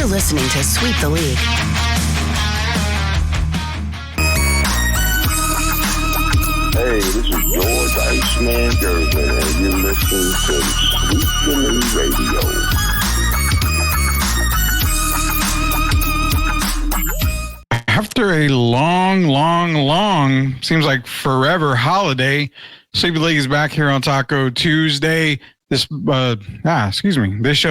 You're listening to Sweep the League. Hey, this is George Iceman Gervin, and you're listening to Sweep the League Radio. After a long, seems like forever holiday, Sweep the League is back here on Taco Tuesday. This show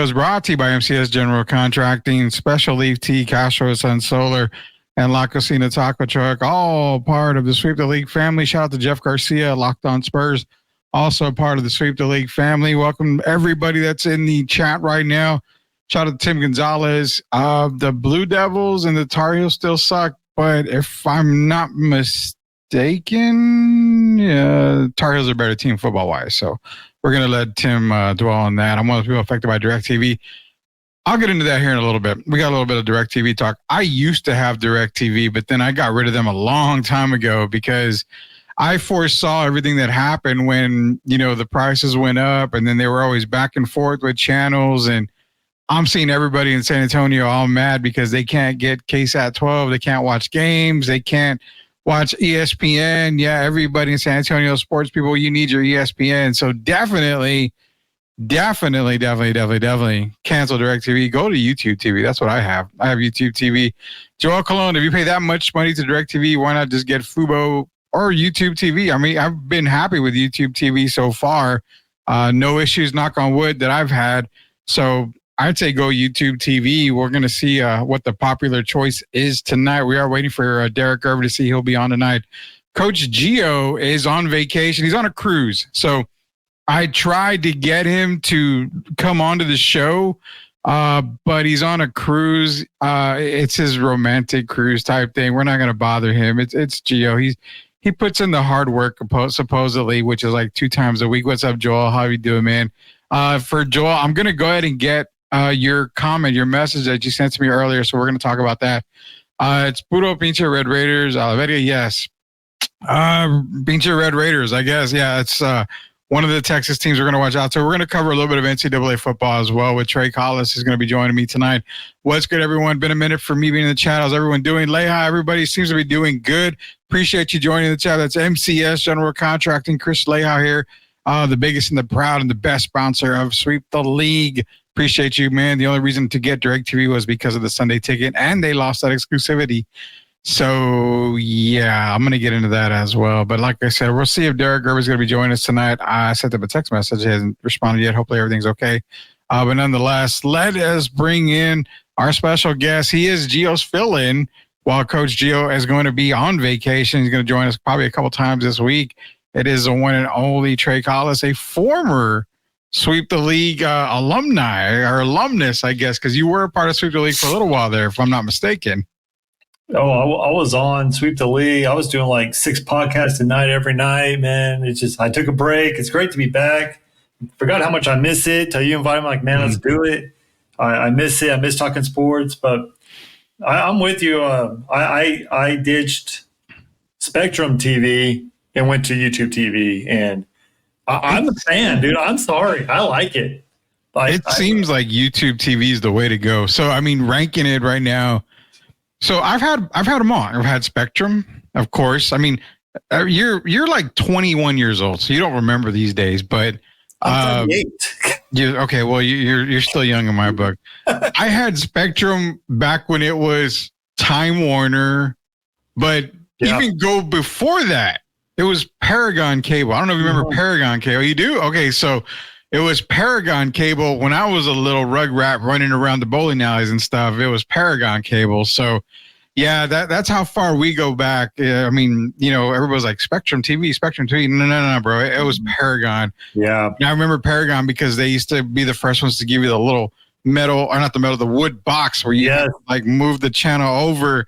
is brought to you by MCS General Contracting, Special Leaf Tea, Castro Sun Solar, and La Cocina Taco Truck, all part of the Sweep the League family. Shout out to Jeff Garcia, Locked On Spurs, also part of the Sweep the League family. Welcome everybody that's in the chat right now. Shout out to Tim Gonzalez. The Blue Devils and the Tar Heels still suck, but if I'm not mistaken, Tar Heels are a better team football-wise. So we're going to let Tim dwell on that. I'm one of the people affected by DirecTV. I'll get into that here in a little bit. We got a little bit of DirecTV talk. I used to have DirecTV, but then I got rid of them a long time ago because I foresaw everything that happened when, the prices went up, and then they were always back and forth with channels. And I'm seeing everybody in San Antonio all mad because they can't get KSAT 12. They can't watch games. They can't watch ESPN. Yeah, everybody in San Antonio, sports people, you need your ESPN. So definitely cancel DirecTV. Go to YouTube TV. That's what I have. I have YouTube TV. Joel Colon, if you pay that much money to DirecTV, why not just get Fubo or YouTube TV? I mean, I've been happy with YouTube TV so far. No issues, knock on wood, that I've had. So I'd say go YouTube TV. We're going to see what the popular choice is tonight. We are waiting for Derek Gerber to see he'll be on tonight. Coach Gio is on vacation. He's on a cruise. So I tried to get him to come onto the show, but he's on a cruise. It's his romantic cruise type thing. We're not going to bother him. It's Gio. He puts in the hard work, supposedly, which is like 2 times a week. What's up, Joel? How you doing, man? For Joel, I'm going to go ahead and get your comment, your message that you sent to me earlier. So we're going to talk about that. It's Puro Pinche Red Raiders. Oliveria, yes. Pinche Red Raiders, I guess. Yeah, it's one of the Texas teams we're going to watch out. So we're going to cover a little bit of NCAA football as well with Trey Collis. Is going to be joining me tonight. What's good, everyone? Been a minute for me being in the chat. How's everyone doing? Leha, everybody seems to be doing good. Appreciate you joining the chat. That's MCS General Contracting. Chris Leha here, the biggest and the proud and the best sponsor of Sweep the League. Appreciate you, man. The only reason to get DirecTV was because of the Sunday ticket, and they lost that exclusivity. So, yeah, I'm going to get into that as well. But like I said, we'll see if Derek Gerber is going to be joining us tonight. I sent him a text message. He hasn't responded yet. Hopefully everything's okay. But nonetheless, let us bring in our special guest. He is Gio's fill-in while Coach Gio is going to be on vacation. He's going to join us probably a couple times this week. It is the one and only Trey Collis, a former Sweep the League alumni or alumnus, I guess, because you were a part of Sweep the League for a little while there, if I'm not mistaken. Oh, I was on Sweep the League. I was doing like 6 podcasts a night every night, man. It's just, I took a break. It's great to be back. Forgot how much I miss it. Till you invite me, like, man, let's do it. I miss it. I miss talking sports, but I'm with you. I ditched Spectrum TV and went to YouTube TV, and I'm a fan, dude. I'm sorry. I like it. It seems like YouTube TV is the way to go. So, I mean, ranking it right now. So I've had them all. I've had Spectrum, of course. I mean, you're like 21 years old, so you don't remember these days. But I'm 38. Okay. Well, you're still young in my book. I had Spectrum back when it was Time Warner, but even go before that, it was Paragon Cable. I don't know if you remember Paragon Cable. You do? Okay, so it was Paragon Cable when I was a little rugrat running around the bowling alleys and stuff. It was Paragon Cable. So, yeah, that's how far we go back. I mean, everybody's like Spectrum TV. No, bro. It was Paragon. Yeah. And I remember Paragon because they used to be the first ones to give you the little the wood box where you like move the channel over.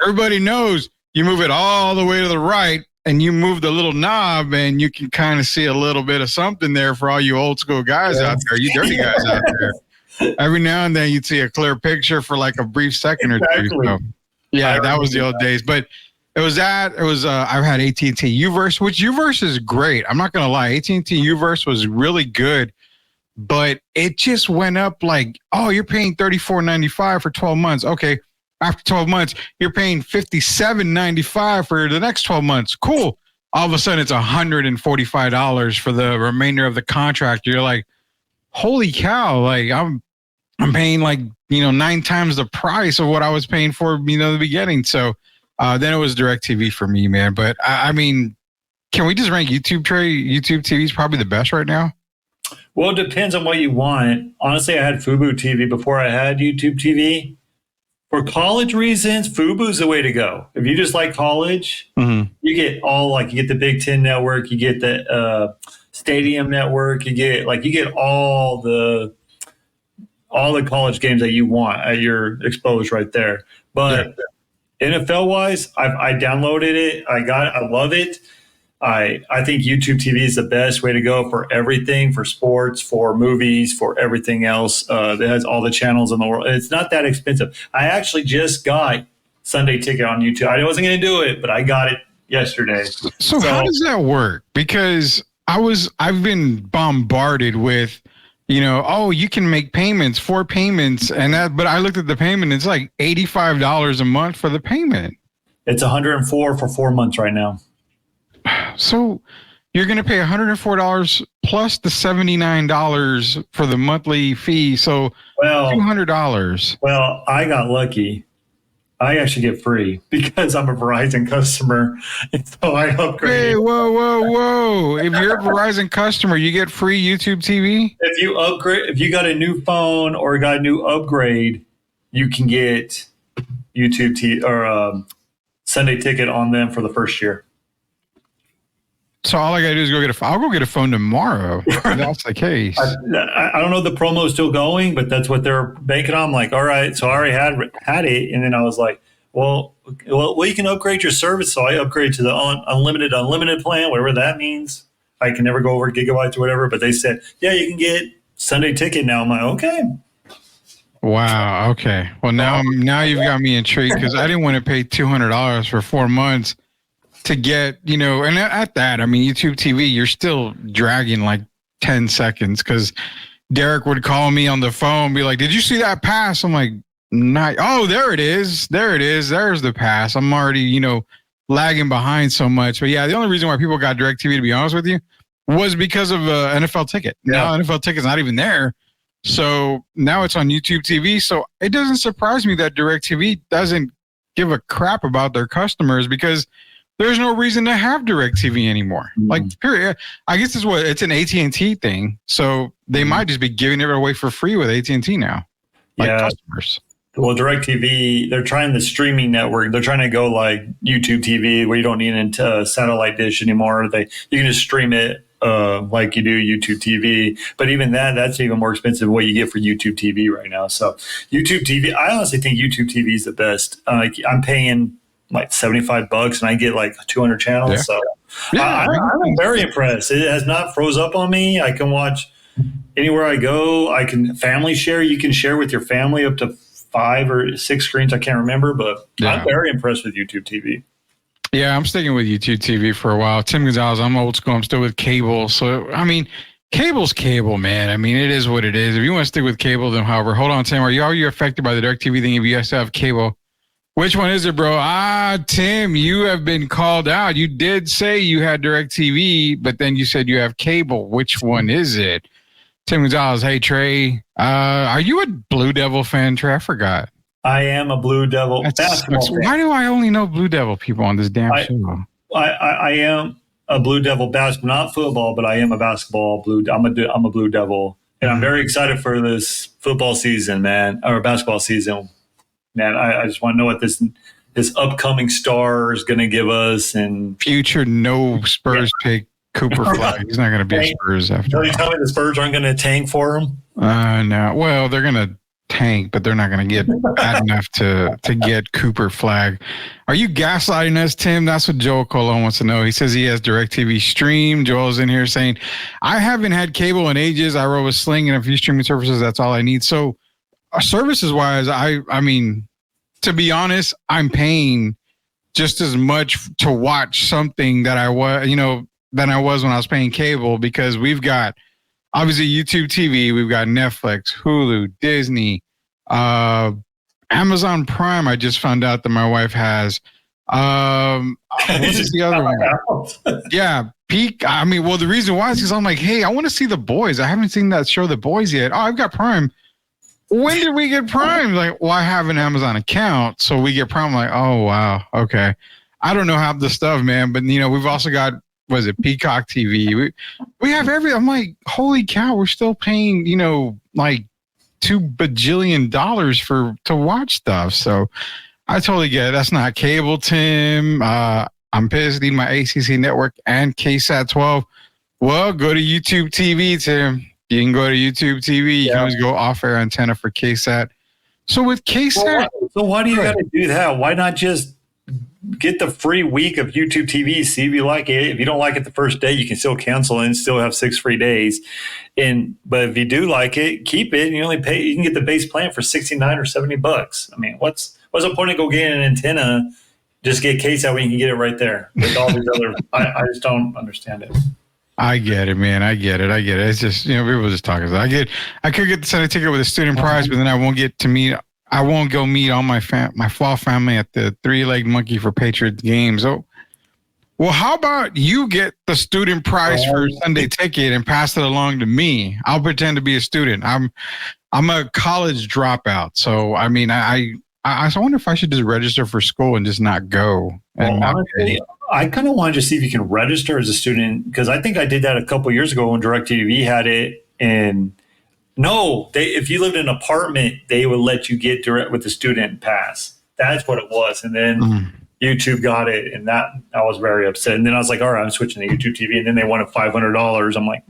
Everybody knows you move it all the way to the right, and you move the little knob, and you can kind of see a little bit of something there for all you old school guys out there, you dirty guys out there. Every now and then you'd see a clear picture for like a brief second or two. So, yeah, that was the old days. But it was I've had AT&T Uverse, which Uverse is great. I'm not going to lie. AT&T Uverse was really good. but it just went up like, oh, you're paying $34.95 for 12 months. Okay. After 12 months, you're paying $57.95 for the next 12 months. Cool. All of a sudden, it's $145 for the remainder of the contract. You're like, holy cow! Like I'm paying like 9 times the price of what I was paying for the beginning. So then it was DirecTV for me, man. But I mean, can we just rank YouTube TV is probably the best right now. Well, it depends on what you want. Honestly, I had Fubo TV before I had YouTube TV. For college reasons, Fubo's the way to go. If you just like college, you get you get the Big Ten Network, you get the Stadium Network, you get all the college games that you want at your exposed right there. But NFL wise, I downloaded it. I got it. I love it. I think YouTube TV is the best way to go for everything, for sports, for movies, for everything else. It has all the channels in the world. It's not that expensive. I actually just got Sunday Ticket on YouTube. I wasn't going to do it, but I got it yesterday. So how does that work? Because I've been bombarded with, you can make payments, 4 payments, but I looked at the payment. It's like $85 a month for the payment. It's $104 for 4 months right now. So you're going to pay $104 plus the $79 for the monthly fee. So $200. Well, I got lucky. I actually get free because I'm a Verizon customer. And so I upgrade. Hey, whoa. If you're a Verizon customer, you get free YouTube TV? If you got a new phone or got a new upgrade, you can get YouTube TV or Sunday Ticket on them for the first year. So all I got to do is I'll go get a phone tomorrow. If that's the case. I don't know if the promo is still going, but that's what they're banking on. I'm like, all right. So I already had it. And then I was like, well, you can upgrade your service. So I upgraded to the unlimited plan, whatever that means. I can never go over gigabytes or whatever. But they said, yeah, you can get Sunday Ticket now. I'm like, okay. Wow. Okay. Well, now you've got me intrigued because I didn't want to pay $200 for 4 months. To get, and at that, I mean, YouTube TV, you're still dragging like 10 seconds because Derek would call me on the phone, be like, did you see that pass? I'm like, oh, there it is. There's the pass. I'm already, lagging behind so much. But yeah, the only reason why people got DirecTV, to be honest with you, was because of NFL Ticket. Yeah. Now NFL Ticket's not even there. So now it's on YouTube TV. So it doesn't surprise me that DirecTV doesn't give a crap about their customers because there's no reason to have DirecTV anymore. Like, period. I guess it's an AT&T thing. So they might just be giving it away for free with AT&T now. Customers. Well, DirecTV, they're trying the streaming network. They're trying to go like YouTube TV where you don't need a satellite dish anymore. You can just stream it like you do YouTube TV. But even that's even more expensive than what you get for YouTube TV right now. So YouTube TV, I honestly think YouTube TV is the best. I'm paying like $75 and I get like 200 channels. Yeah. So I'm very impressed. It has not froze up on me. I can watch anywhere I go. I can family share. You can share with your family up to 5 or 6 screens. I can't remember, but I'm very impressed with YouTube TV. Yeah, I'm sticking with YouTube TV for a while. Tim Gonzalez, I'm old school. I'm still with cable. So, I mean, cable's cable, man. I mean, it is what it is. If you want to stick with cable, then however. Hold on, Tim. Are you affected by the DirecTV thing if you guys have cable? Which one is it, bro? Tim, you have been called out. You did say you had DirecTV, but then you said you have cable. Which one is it? Tim Gonzalez, hey, Trey. Are you a Blue Devil fan, Trey? I forgot. I am a Blue Devil basketball fan. Why do I only know Blue Devil people on this damn show? I am a Blue Devil basketball, not football, but I am a basketball Blue. I'm a Blue Devil, and I'm very excited for this football season, man, or basketball season. Man, I just want to know what this upcoming star is going to give us. And future no Spurs pick Cooper Flag. He's not going to be a Spurs after all. You tell me the Spurs aren't going to tank for him? No. Well, they're going to tank, but they're not going to get bad enough to get Cooper Flag. Are you gaslighting us, Tim? That's what Joel Colon wants to know. He says he has DirecTV stream. Joel's in here saying, I haven't had cable in ages. I roll with Sling and a few streaming services. That's all I need. So, services wise, I mean, to be honest, I'm paying just as much to watch something that I was when I was paying cable because we've got obviously YouTube TV. We've got Netflix, Hulu, Disney, Amazon Prime. I just found out that my wife has. What is the other one? Yeah, Peak. I mean, well, the reason why is because I'm like, hey, I want to see The Boys. I haven't seen that show, The Boys, yet. Oh, I've got Prime. When did we get Prime? Like, well, I have an Amazon account, so we get Prime. Like, oh wow, okay. I don't know half the stuff, man, but we've also got Peacock TV. We have everything. I'm like, holy cow, we're still paying like $2 bajillion to watch stuff. So I totally get it. That's not cable, Tim. I'm pissed. Need my ACC network and KSAT 12. Well, go to YouTube TV, Tim. You can go to YouTube TV. You can always go off-air antenna for KSAT. So with KSAT... So why do you got to do that? Why not just get the free week of YouTube TV, see if you like it. If you don't like it the first day, you can still cancel and still have 6 free days. But if you do like it, keep it. And you can get the base plan for $69 or $70. I mean, what's the point of go getting an antenna? Just get KSAT when you can get it right there with all these other. I just don't understand it. I get it, man. I get it. It's just, people just talking. I could get the Sunday ticket with a student prize, but then I won't get to meet. I won't go meet all my fall family at the Three-Legged Monkey for Patriots games. So, well, how about you get the student prize for Sunday ticket and pass it along to me? I'll pretend to be a student. I'm a college dropout, so I mean, I wonder if I should just register for school and just not go. Honestly, I kind of wanted to see if you can register as a student, because I think I did that a couple of years ago when DirecTV had it. And no, if you lived in an apartment, they would let you get direct with the student pass. That's what it was. And then YouTube got it, and I was very upset. And then I was like, all right, I'm switching to YouTube TV. And then they wanted $500. I'm like,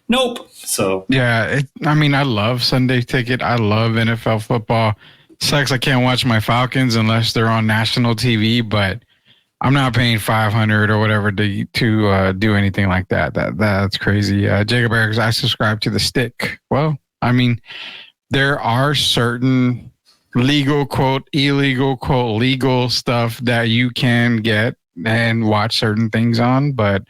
nope. So yeah, I love Sunday ticket. I love NFL football. Sucks I can't watch my Falcons unless they're on national TV, but I'm not paying $500 or whatever to do anything like that. That's crazy. Jacob Erics, I subscribe to the stick. Well, I mean, there are certain legal, quote, illegal, quote, legal stuff that you can get and watch certain things on, but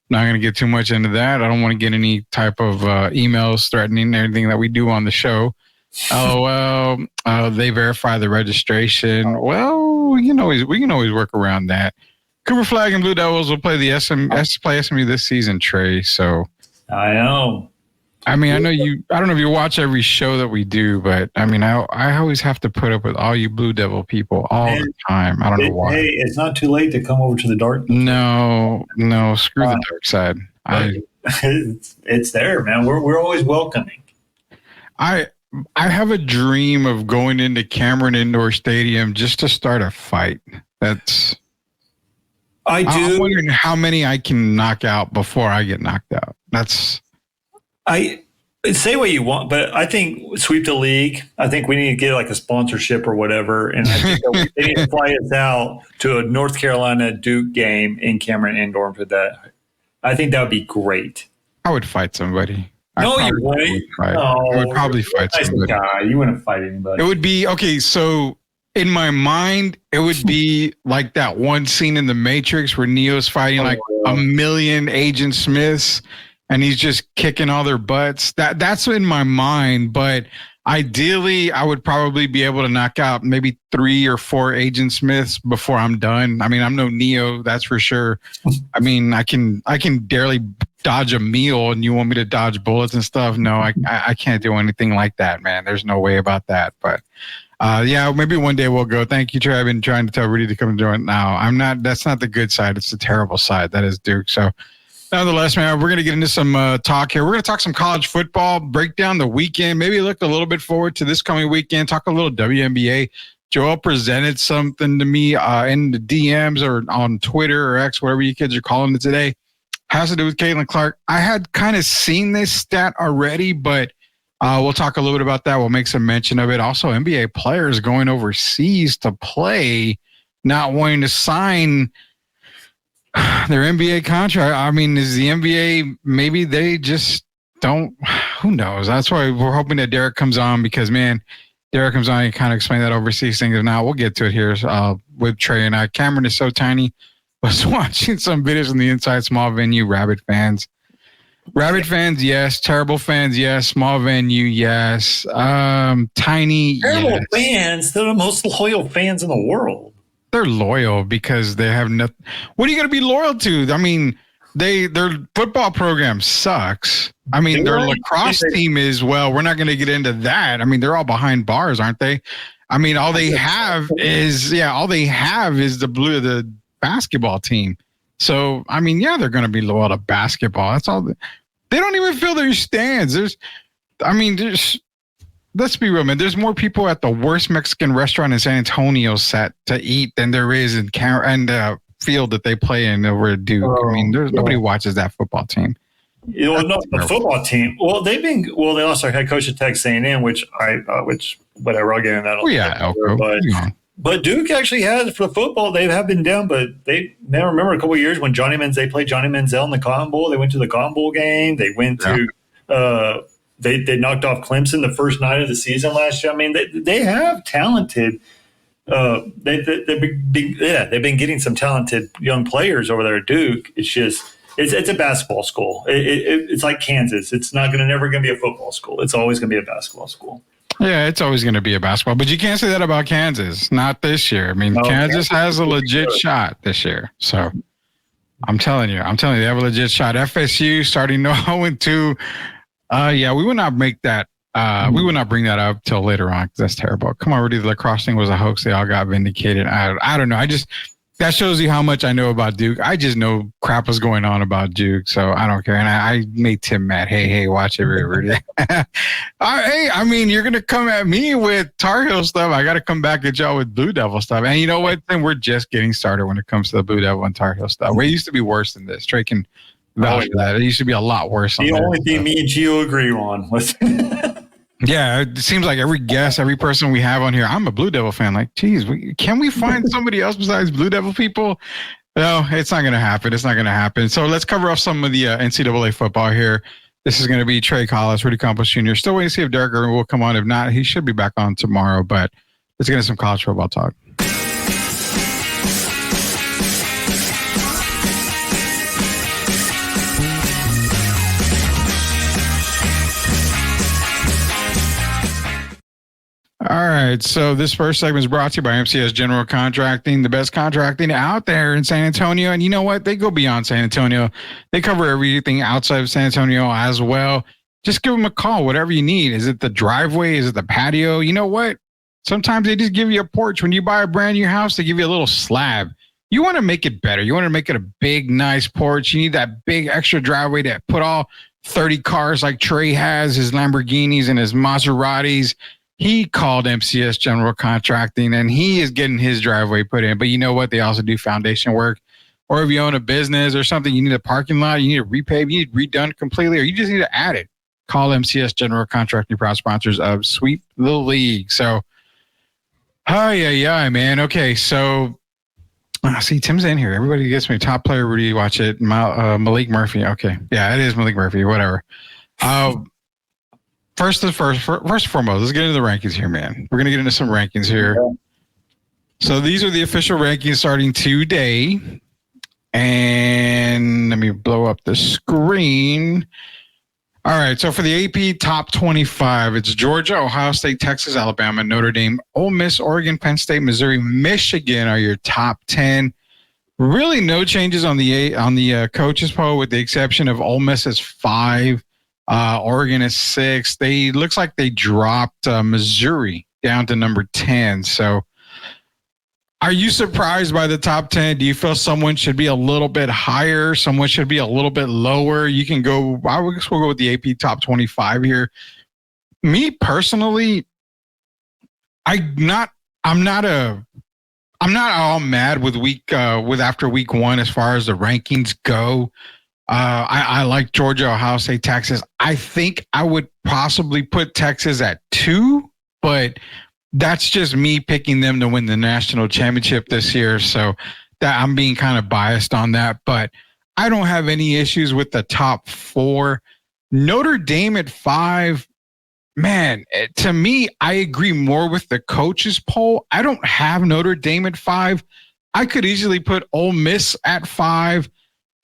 not going to get too much into that. I don't want to get any type of emails threatening everything that we do on the show. They verify the registration. Well, we can always work around that. Cooper Flag and Blue Devils will play play SMU this season, Trey. So I know. I mean, I don't know if you watch every show that we do, but I mean, I always have to put up with all you Blue Devil people all the time. I don't know why. Hey, it's not too late to come over to the dark. No, screw the dark side. It's there, man. We're always welcoming. I have a dream of going into Cameron Indoor Stadium just to start a fight. I'm wondering how many I can knock out before I get knocked out. I say what you want, but I think sweep the league. I think we need to get like a sponsorship or whatever. And I think that they need to fly us out to a North Carolina Duke game in Cameron Indoor for that. I think that would be great. I would fight somebody. No, you wouldn't. I would probably fight somebody. Guy. You wouldn't fight anybody. It would be, okay, so in my mind, it would be like that one scene in The Matrix where Neo's fighting a million Agent Smiths and he's just kicking all their butts. That's in my mind, but ideally, I would probably be able to knock out maybe 3 or 4 Agent Smiths before I'm done. I mean, I'm no Neo, that's for sure. I mean, I can barely dodge a meal, and you want me to dodge bullets and stuff? No, I can't do anything like that, man. There's no way about that. But yeah, maybe one day we'll go. Thank you, Trey. I've been trying to tell Rudy to come and join. Now, that's not the good side. It's the terrible side. That is Duke. So nonetheless, man, we're going to get into some talk here. We're going to talk some college football, break down the weekend, maybe look a little bit forward to this coming weekend, talk a little WNBA. Joel presented something to me in the DMs or on Twitter or X, whatever you kids are calling it today. Has to do with Caitlin Clark. I had kind of seen this stat already, but we'll talk a little bit about that. We'll make some mention of it. Also, NBA players going overseas to play, not wanting to sign their NBA contract. I mean, is the NBA, maybe they just don't, who knows? That's why we're hoping that Derek comes on, because, man, Derek comes on and kind of explain that overseas thing. Now we'll get to it here with Trey and I. Cameron is so tiny. Was watching some videos on the Inside Small Venue Rabbit fans. Rabbit fans, yes. Terrible fans, yes. Small venue, yes. Tiny, Terrible yes. fans. They're the most loyal fans in the world. They're loyal because they have nothing. What are you going to be loyal to? I mean, their football program sucks. I mean, their lacrosse team is, well, we're not going to get into that. I mean, they're all behind bars, aren't they? I mean, all they have is the basketball team. So, I mean, yeah, they're going to be loyal to basketball. That's all. They don't even fill their stands. Let's be real, man. There's more people at the worst Mexican restaurant in San Antonio set to eat than there is in field that they play in over at Duke. I mean, nobody watches that football team. The football team. Well, they lost their head coach at Texas A&M, which whatever. I'll get into that. But Duke actually has for football. They have been down, but they remember a couple of years when they played Johnny Manziel in the Cotton Bowl. They went to the Cotton Bowl game. They went to. They knocked off Clemson the first night of the season last year. I mean, they have talented. They've been getting some talented young players over there at Duke. It's just it's a basketball school. It's like Kansas. It's never going to be a football school. It's always going to be a basketball school. Yeah, it's always going to be a basketball, but you can't say that about Kansas. Not this year. I mean, Kansas has a legit shot this year. So I'm telling you, they have a legit shot. FSU starting 0-2. Yeah, we would not make that. We would not bring that up till later on because that's terrible. Come on, Rudy, the lacrosse thing was a hoax. They all got vindicated. I don't know. That shows you how much I know about Duke. I just know crap was going on about Duke, so I don't care. And I made Tim mad. Hey, watch it, Rudy. Hey, I mean, you're gonna come at me with Tar Heel stuff. I got to come back at y'all with Blue Devil stuff. And you know what? Then we're just getting started when it comes to the Blue Devil and Tar Heel stuff. We used to be worse than this. Trey can vouch for that. It used to be a lot worse. The only thing me and Gio agree on was. Yeah, it seems like every person we have on here, I'm a Blue Devil fan. Like, geez, can we find somebody else besides Blue Devil people? No, it's not going to happen. So let's cover off some of the NCAA football here. This is going to be Trey Collis, Rudy Campos Jr. Still waiting to see if Derek Irvin will come on. If not, he should be back on tomorrow. But let's get into some college football talk. All right, so this first segment is brought to you by MCS General Contracting, the best contracting out there in San Antonio. And you know what? They go beyond San Antonio. They cover everything outside of San Antonio as well. Just give them a call, whatever you need. Is it the driveway? Is it the patio? You know what? Sometimes they just give you a porch. When you buy a brand new house, they give you a little slab. You want to make it better. You want to make it a big, nice porch. You need that big extra driveway to put all 30 cars like Trey has, his Lamborghinis and his Maseratis. He called MCS General Contracting, and he is getting his driveway put in. But you know what? They also do foundation work. Or if you own a business or something, you need a parking lot, you need to repave, you need redone completely, or you just need to add it. Call MCS General Contracting, proud sponsors of Sweep the League. So, man. Okay, so see, Tim's in here. Everybody gets me. Top player, Rudy, watch it. Malik Murphy. Okay, yeah, it is Malik Murphy. Whatever. First and foremost, let's get into the rankings here, man. We're going to get into some rankings here. So these are the official rankings starting today. And let me blow up the screen. All right, so for the AP Top 25, it's Georgia, Ohio State, Texas, Alabama, Notre Dame, Ole Miss, Oregon, Penn State, Missouri, Michigan are your top 10. Really no changes on the coaches poll with the exception of Ole Miss is 5. Oregon is 6. Looks like they dropped Missouri down to number 10. So are you surprised by the top 10? Do you feel someone should be a little bit higher? Someone should be a little bit lower? You can go, I guess we'll go with the AP top 25 here. Me personally, I'm not all mad with after week 1 as far as the rankings go. I like Georgia, Ohio State, Texas. I think I would possibly put Texas at 2, but that's just me picking them to win the national championship this year. So that I'm being kind of biased on that, but I don't have any issues with the top 4. Notre Dame at 5. Man, to me, I agree more with the coaches poll. I don't have Notre Dame at 5. I could easily put Ole Miss at 5.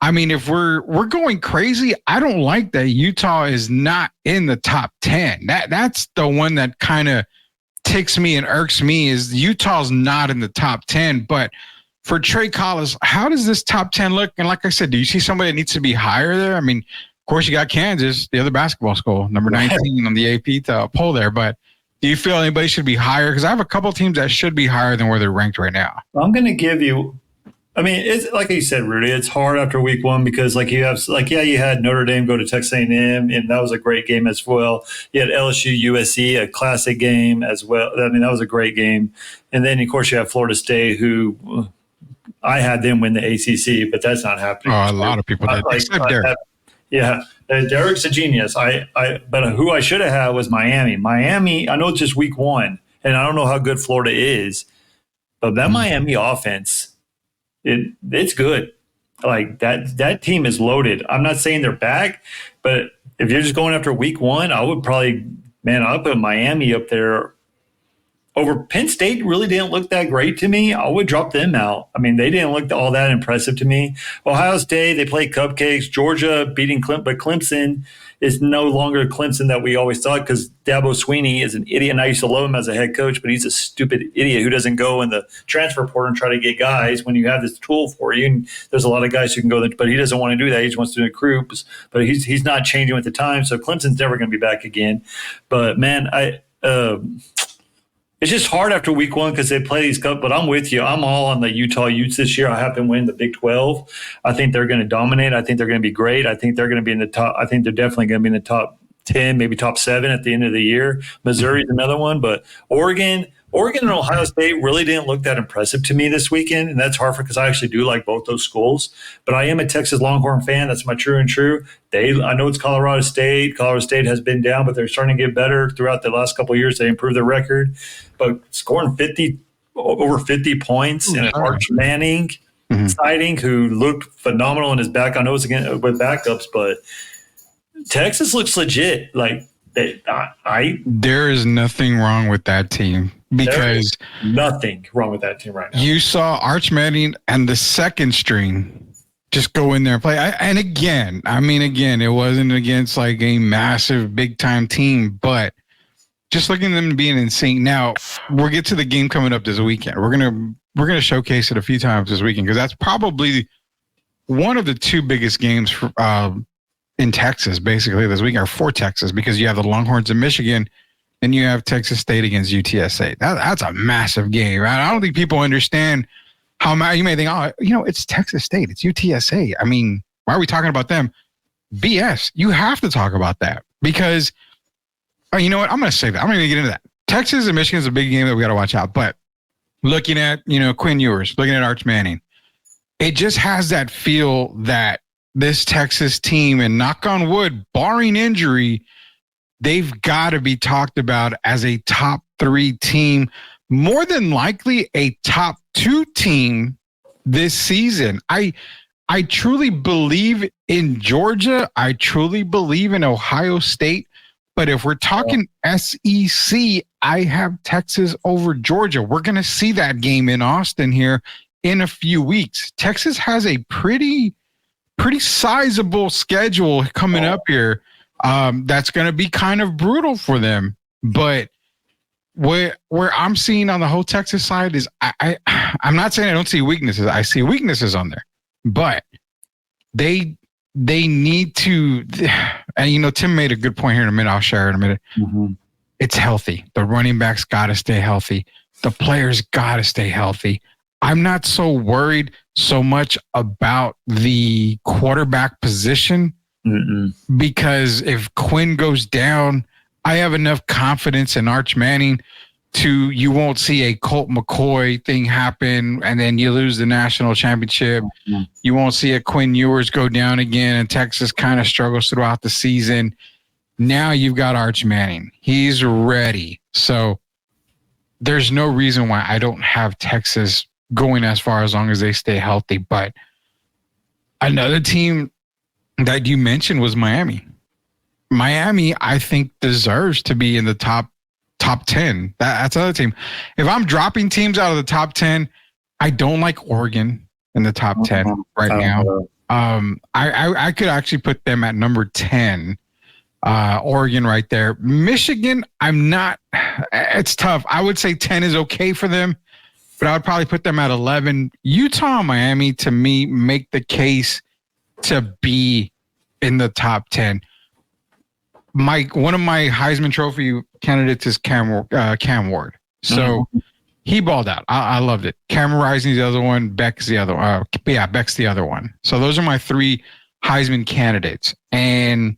I mean, if we're going crazy, I don't like that Utah is not in the top 10. That's the one that kind of ticks me and irks me is Utah's not in the top 10. But for Trey Collins, how does this top 10 look? And like I said, do you see somebody that needs to be higher there? I mean, of course, you got Kansas, the other basketball school, number 19 on the AP poll there. But do you feel anybody should be higher? Because I have a couple of teams that should be higher than where they're ranked right now. I'm going to give you. I mean, it's like you said, Rudy. It's hard after week one because, like, you had Notre Dame go to Texas A&M, and that was a great game as well. You had LSU USC, a classic game as well. I mean, that was a great game. And then, of course, you have Florida State, who I had them win the ACC, but that's not happening. Oh, a lot of people did, except Derek. Yeah, Derek's a genius. But who I should have had was Miami. Miami, I know it's just week one, and I don't know how good Florida is, but that Miami offense. It's good. Like that team is loaded. I'm not saying they're back, but if you're just going after week one, I would probably, I'll put Miami up there over Penn State. Really didn't look that great to me. I would drop them out. I mean, they didn't look all that impressive to me. Ohio State, they play cupcakes. Georgia beating but Clemson is no longer Clemson that we always thought because Dabo Sweeney is an idiot. And I used to love him as a head coach, but he's a stupid idiot who doesn't go in the transfer portal and try to get guys when you have this tool for you. And there's a lot of guys who can go there, but he doesn't want to do that. He just wants to do recruits, but he's not changing with the time. So Clemson's never going to be back again. But man, it's just hard after week one because they play these cups, but I'm with you. I'm all on the Utah Utes this year. I have them win the Big 12. I think they're going to dominate. I think they're going to be great. I think they're going to be in the top. I think they're definitely going to be in the top 10, maybe top 7 at the end of the year. Missouri's another one, but Oregon and Ohio State really didn't look that impressive to me this weekend, and that's hard because I actually do like both those schools. But I am a Texas Longhorn fan. That's my true and true. I know it's Colorado State. Colorado State has been down, but they're starting to get better throughout the last couple of years. They improved their record, but scoring over 50 points and Arch Manning sighting, who looked phenomenal in his back. I know it's again with backups, but Texas looks legit. Like there is nothing wrong with that team. Because nothing wrong with that team right now. You saw Arch Manning and the second string just go in there and play. And again, it wasn't against like a massive big time team, but just looking at them being in sync. Now we'll get to the game coming up this weekend. We're gonna showcase it a few times this weekend because that's probably one of the two biggest games for, in Texas, basically this weekend, or for Texas, because you have the Longhorns in Michigan. And you have Texas State against UTSA. That's a massive game. I don't think people understand how you may think, it's Texas State. It's UTSA. I mean, why are we talking about them? BS. You have to talk about that because, you know what? I'm going to say that. I'm not going to get into that. Texas and Michigan is a big game that we got to watch out. But looking at, Quinn Ewers, looking at Arch Manning, it just has that feel that this Texas team, and knock on wood, barring injury, they've got to be talked about as a top 3 team, more than likely a top 2 team this season. I truly believe in Georgia. I truly believe in Ohio State. But if we're talking SEC, I have Texas over Georgia. We're going to see that game in Austin here in a few weeks. Texas has a pretty sizable schedule coming up here. That's going to be kind of brutal for them. But where I'm seeing on the whole Texas side is I'm not saying I don't see weaknesses. I see weaknesses on there, but they need to, and Tim made a good point here in a minute. I'll share it in a minute. Mm-hmm. It's healthy. The running backs got to stay healthy. The players got to stay healthy. I'm not so worried so much about the quarterback position. Mm-mm. Because if Quinn goes down, I have enough confidence in Arch Manning you won't see a Colt McCoy thing happen and then you lose the national championship. Mm-hmm. You won't see a Quinn Ewers go down again and Texas kind of struggles throughout the season. Now you've got Arch Manning. He's ready. So there's no reason why I don't have Texas going as far as long as they stay healthy. But another team that you mentioned was Miami. Miami, I think, deserves to be in the top 10. That's another team. If I'm dropping teams out of the top 10, I don't like Oregon in the top 10 right now. I could actually put them at number 10. Oregon right there. Michigan, I'm not. It's tough. I would say 10 is okay for them, but I would probably put them at 11. Utah and Miami, to me, make the case to be in the top 10. One of my Heisman Trophy candidates is Cam Ward. So he balled out. I loved it. Cameron Rising's the other one. Beck's the other. Beck's the other one. So those are my 3 Heisman candidates. And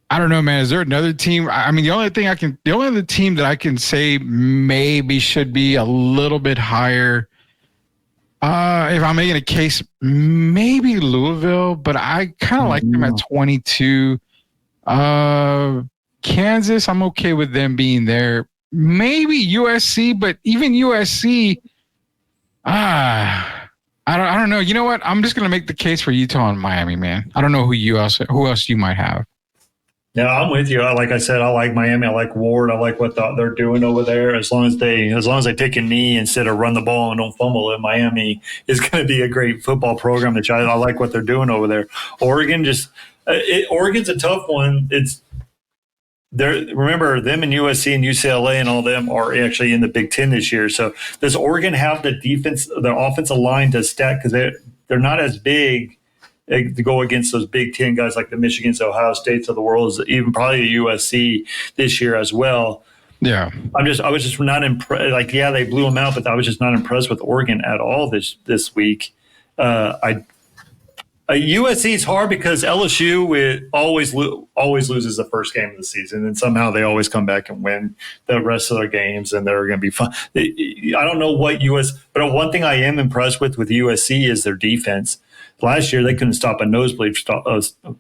I don't know, man. Is there another team? I mean, the only other team that I can say maybe should be a little bit higher. If I'm making a case, maybe Louisville, but I kind of like them at 22. Kansas, I'm okay with them being there. Maybe USC, but even USC, I don't know. You know what? I'm just gonna make the case for Utah and Miami, man. I don't know who else you might have. Yeah, I'm with you. Like I said, I like Miami. I like Ward. I like what they're doing over there. As long as they take a knee instead of run the ball and don't fumble it, Miami is going to be a great football program. Which I like what they're doing over there. Oregon Oregon's a tough one. Remember them and USC and UCLA and all them are actually in the Big Ten this year. So does Oregon have the offensive line to stack because they're not as big to go against those Big Ten guys like the Michigans, Ohio States of the world, even probably the USC this year as well. Yeah, I was just not impressed. Like, yeah, they blew them out, but I was just not impressed with Oregon at all this week. USC is hard because LSU always loses the first game of the season, and somehow they always come back and win the rest of their games, and they're going to be fun. I don't know what but one thing I am impressed with USC is their defense. Last year, they couldn't stop a nosebleed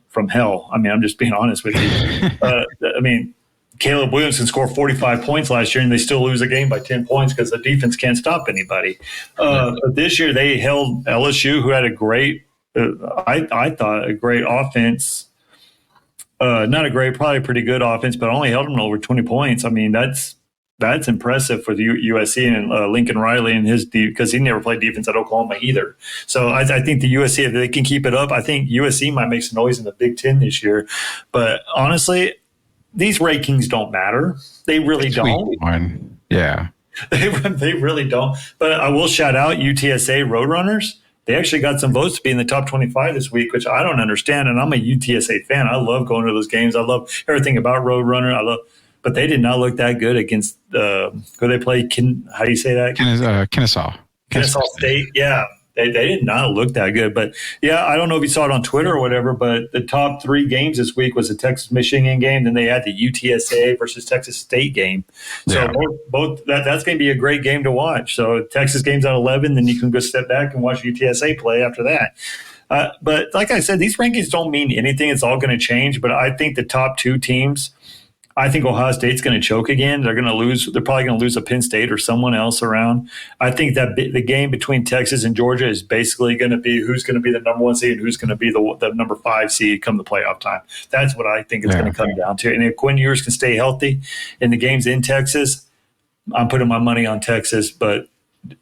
from hell. I mean, I'm just being honest with you. I mean, Caleb Williams can score 45 points last year, and they still lose a game by 10 points because the defense can't stop anybody. But this year, they held LSU, who had a great, I thought, a great offense. Not a great, probably a pretty good offense, but only held them to over 20 points. I mean, that's impressive for the USC and Lincoln Riley and his because he never played defense at Oklahoma either. So I think the USC, if they can keep it up, I think USC might make some noise in the Big Ten this year. But honestly, these rankings don't matter. They really don't. Yeah, they really don't. But I will shout out UTSA Roadrunners. They actually got some votes to be in the top 25 this week, which I don't understand. And I'm a UTSA fan. I love going to those games. I love everything about Roadrunner. But they did not look that good against who they play. How do you say that? Kennesaw State. Yeah, they did not look that good. But yeah, I don't know if you saw it on Twitter or whatever. But the top 3 games this week was the Texas-Michigan game. Then they had the UTSA versus Texas State game. So both that's going to be a great game to watch. So Texas game's at 11. Then you can go step back and watch UTSA play after that. But like I said, these rankings don't mean anything. It's all going to change. But I think the top 2 teams. I think Ohio State's going to choke again. They're going to lose. They're probably going to lose to Penn State or someone else around. I think that the game between Texas and Georgia is basically going to be who's going to be the number 1 seed and who's going to be the number 5 seed come the playoff time. That's what I think it's going to come down to. And if Quinn Ewers can stay healthy and the game's in Texas, I'm putting my money on Texas. But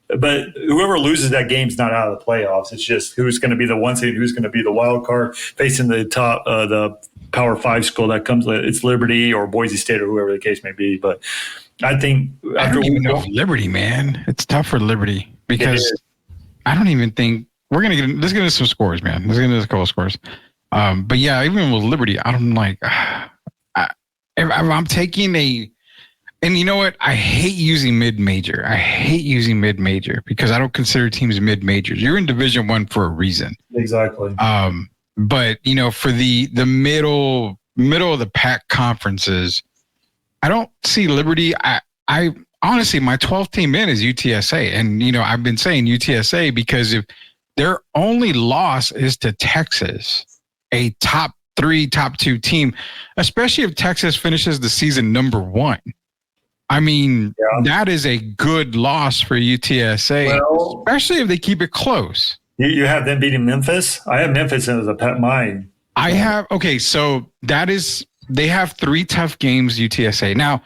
whoever loses that game's not out of the playoffs. It's just who's going to be the 1 seed, who's going to be the wild card facing the top the Power 5 school that comes. It's Liberty or Boise State or whoever the case may be. But I think I don't even know if Liberty, man. It's tough for Liberty because I don't even think we're gonna get. Let's get into some scores, man. Let's get into a couple of scores. But yeah, even with Liberty, I'm like, if I'm taking and you know what? I hate using mid-major. I hate using mid-major because I don't consider teams mid-majors. You're in Division I for a reason. Exactly. But you know, for the middle of the pack conferences, I don't see Liberty. I honestly, my 12th team in is UTSA, and you know, I've been saying UTSA because if their only loss is to Texas, a top 2 team, especially if Texas finishes the season number 1. I mean, that is a good loss for UTSA, especially if they keep it close. You have them beating Memphis? I have Memphis as a pet mine. So they have 3 tough games, UTSA. Now,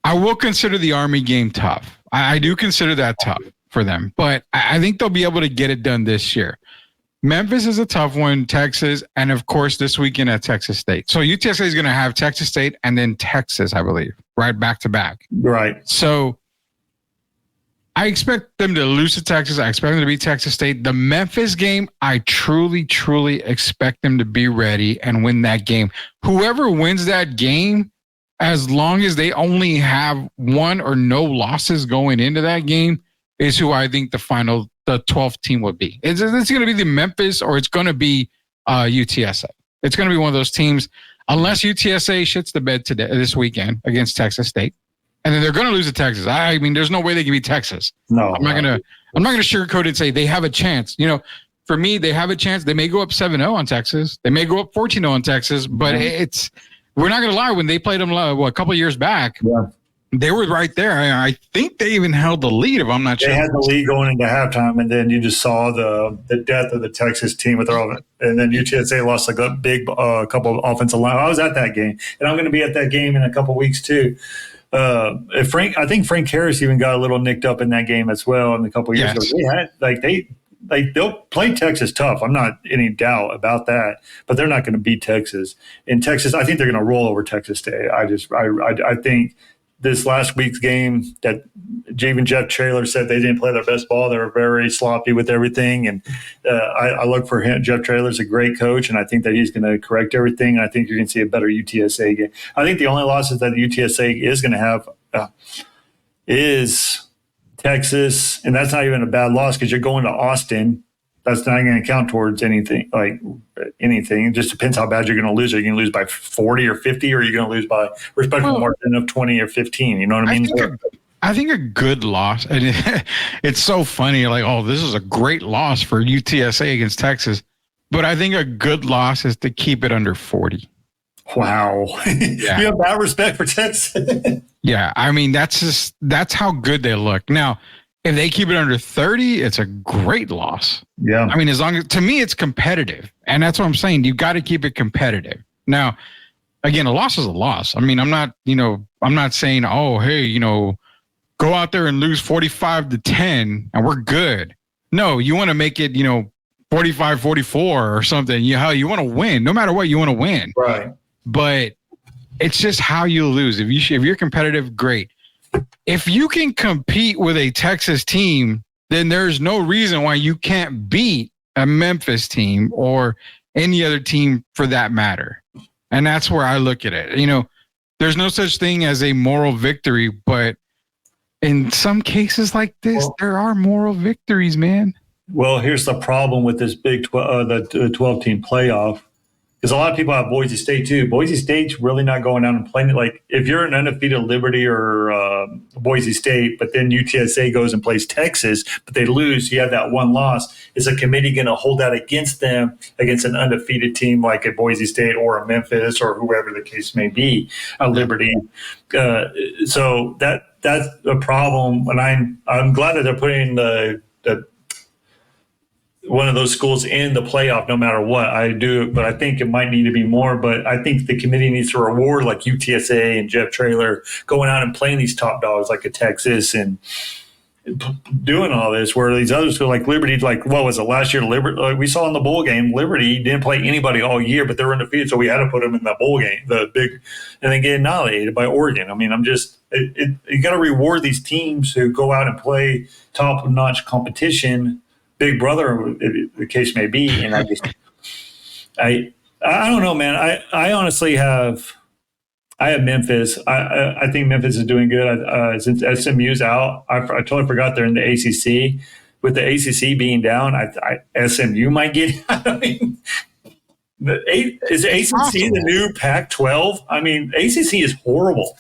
I will consider the Army game tough. I do consider that tough for them, but I think they'll be able to get it done this year. Memphis is a tough one, Texas, and of course this weekend at Texas State. So UTSA is going to have Texas State and then Texas, I believe, right back to back. Right. So I expect them to lose to Texas. I expect them to beat Texas State. The Memphis game, I truly, truly expect them to be ready and win that game. Whoever wins that game, as long as they only have one or no losses going into that game, is who I think the 12th team would be. It's going to be the Memphis or it's going to be UTSA. It's going to be one of those teams, unless UTSA shits the bed this weekend against Texas State, and then they're going to lose to Texas. I mean, there's no way they can beat Texas. No, I'm not going to sugarcoat it and say they have a chance. You know, for me, they have a chance. They may go up 7-0 on Texas. They may go up 14-0 on Texas, but we're not going to lie. When they played them a couple of years back, they were right there. I think they even held the lead, if I'm not sure. They had the lead going into halftime, and then you just saw the death of the Texas team with their own. And then UTSA lost like a big couple of offensive line. I was at that game, and I'm going to be at that game in a couple of weeks too. I think Frank Harris even got a little nicked up in that game as well in a couple of years ago. They'll play Texas tough. I'm not any doubt about that, but they're not going to beat Texas. In Texas, I think they're going to roll over Texas State. I think this last week's game that even Jeff Traylor said they didn't play their best ball. They were very sloppy with everything. And I look for him. Jeff Traylor's a great coach, and I think that he's going to correct everything. And I think you're going to see a better UTSA game. I think the only losses that UTSA is going to have is Texas, and that's not even a bad loss because you're going to Austin. That's not going to count towards anything. It just depends how bad you're going to lose. Are you going to lose by 40 or 50, or are you going to lose by respectable margin of 20 or 15? You know what I mean? I think a good loss, and it's so funny. Like, oh, this is a great loss for UTSA against Texas, but I think a good loss is to keep it under 40. Wow, yeah. You have that respect for Texas? Yeah, I mean that's how good they look now. If they keep it under 30, it's a great loss. Yeah. I mean, to me, it's competitive. And that's what I'm saying. You got to keep it competitive. Now, again, a loss is a loss. I mean, I'm not saying, oh, hey, go out there and lose 45-10 and we're good. No, you want to make it, 45-44 or something. You want to win. No matter what, you want to win. Right. But it's just how you lose. If you're competitive, great. If you can compete with a Texas team, then there's no reason why you can't beat a Memphis team or any other team for that matter. And that's where I look at it. There's no such thing as a moral victory, but in some cases like this, there are moral victories, man. Well, here's the problem with this big 12-team playoff. Because a lot of people have Boise State too. Boise State's really not going out and playing it. Like if you're an undefeated Liberty or Boise State, but then UTSA goes and plays Texas, but they lose, you have that one loss. Is a committee going to hold that against them, against an undefeated team like a Boise State or a Memphis or whoever the case may be, a Liberty? So that's a problem. And I'm glad that they're putting the one of those schools in the playoff no matter what. I do, but I think it might need to be more. But I think the committee needs to reward like UTSA and Jeff Traylor going out and playing these top dogs like a Texas and doing all this, where these others feel like Liberty, like what was it last year? Liberty, like we saw in the bowl game, Liberty didn't play anybody all year, but they were undefeated, so we had to put them in that bowl game, the big, and then get annihilated by Oregon. I mean, you got to reward these teams who go out and play top-notch competition. Big brother, the case may be, and I don't know, man. I honestly have Memphis. I think Memphis is doing good. Since SMU's out, I totally forgot they're in the ACC. With the ACC being down, SMU might get. I mean, is the ACC the new Pac-12? I mean, ACC is horrible.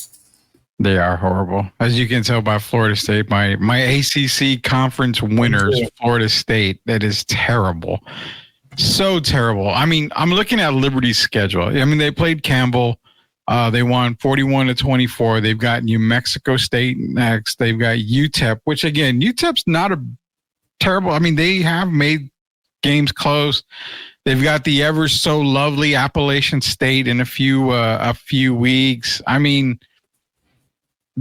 They are horrible. As you can tell by Florida State, my ACC conference winners, Florida State, that is terrible. So terrible. I mean, I'm looking at Liberty's schedule. I mean, they played Campbell. They won 41-24. They've got New Mexico State next. They've got UTEP, which again, UTEP's not a terrible. I mean, they have made games close. They've got the ever so lovely Appalachian State in a few weeks. I mean,